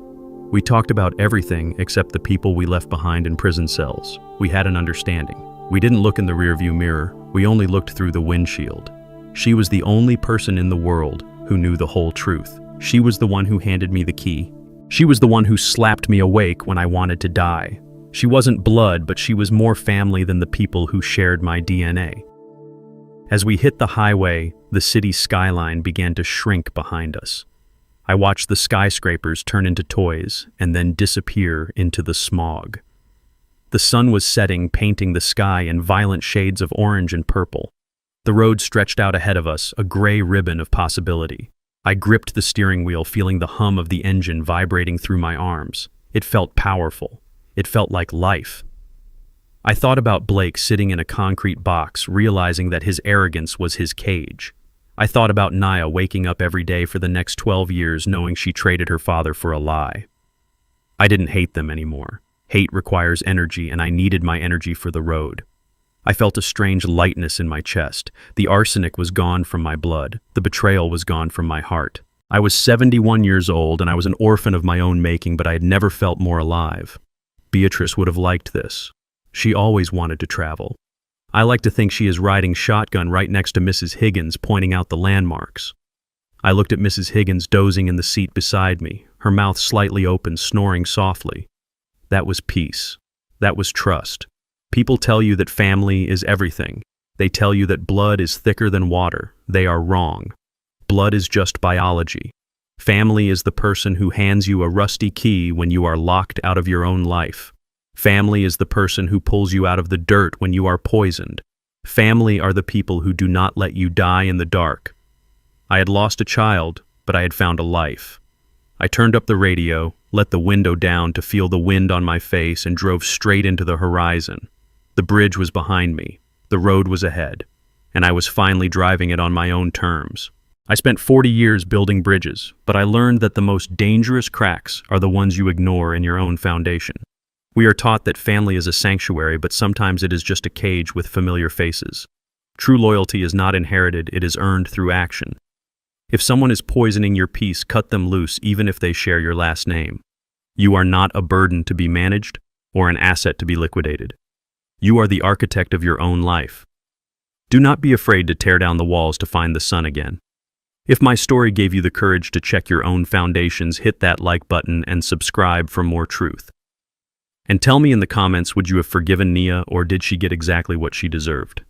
We talked about everything except the people we left behind in prison cells. We had an understanding. We didn't look in the rearview mirror. We only looked through the windshield. She was the only person in the world who knew the whole truth. She was the one who handed me the key. She was the one who slapped me awake when I wanted to die. She wasn't blood, but she was more family than the people who shared my DNA. As we hit the highway, the city skyline began to shrink behind us. I watched the skyscrapers turn into toys and then disappear into the smog. The sun was setting, painting the sky in violent shades of orange and purple. The road stretched out ahead of us, a gray ribbon of possibility. I gripped the steering wheel, feeling the hum of the engine vibrating through my arms. It felt powerful. It felt like life. I thought about Blake sitting in a concrete box, realizing that his arrogance was his cage. I thought about Nia waking up every day for the next 12 years knowing she traded her father for a lie. I didn't hate them anymore. Hate requires energy, and I needed my energy for the road. I felt a strange lightness in my chest. The arsenic was gone from my blood. The betrayal was gone from my heart. I was 71 years old and I was an orphan of my own making, but I had never felt more alive. Beatrice would have liked this. She always wanted to travel. I like to think she is riding shotgun right next to Mrs. Higgins, pointing out the landmarks. I looked at Mrs. Higgins dozing in the seat beside me, her mouth slightly open, snoring softly. That was peace. That was trust. People tell you that family is everything. They tell you that blood is thicker than water. They are wrong. Blood is just biology. Family is the person who hands you a rusty key when you are locked out of your own life. Family is the person who pulls you out of the dirt when you are poisoned. Family are the people who do not let you die in the dark. I had lost a child, but I had found a life. I turned up the radio, let the window down to feel the wind on my face, and drove straight into the horizon. The bridge was behind me, the road was ahead, and I was finally driving it on my own terms. I spent 40 years building bridges, but I learned that the most dangerous cracks are the ones you ignore in your own foundation. We are taught that family is a sanctuary, but sometimes it is just a cage with familiar faces. True loyalty is not inherited, it is earned through action. If someone is poisoning your peace, cut them loose even if they share your last name. You are not a burden to be managed or an asset to be liquidated. You are the architect of your own life. Do not be afraid to tear down the walls to find the sun again. If my story gave you the courage to check your own foundations, hit that like button and subscribe for more truth. And tell me in the comments, would you have forgiven Nia, or did she get exactly what she deserved?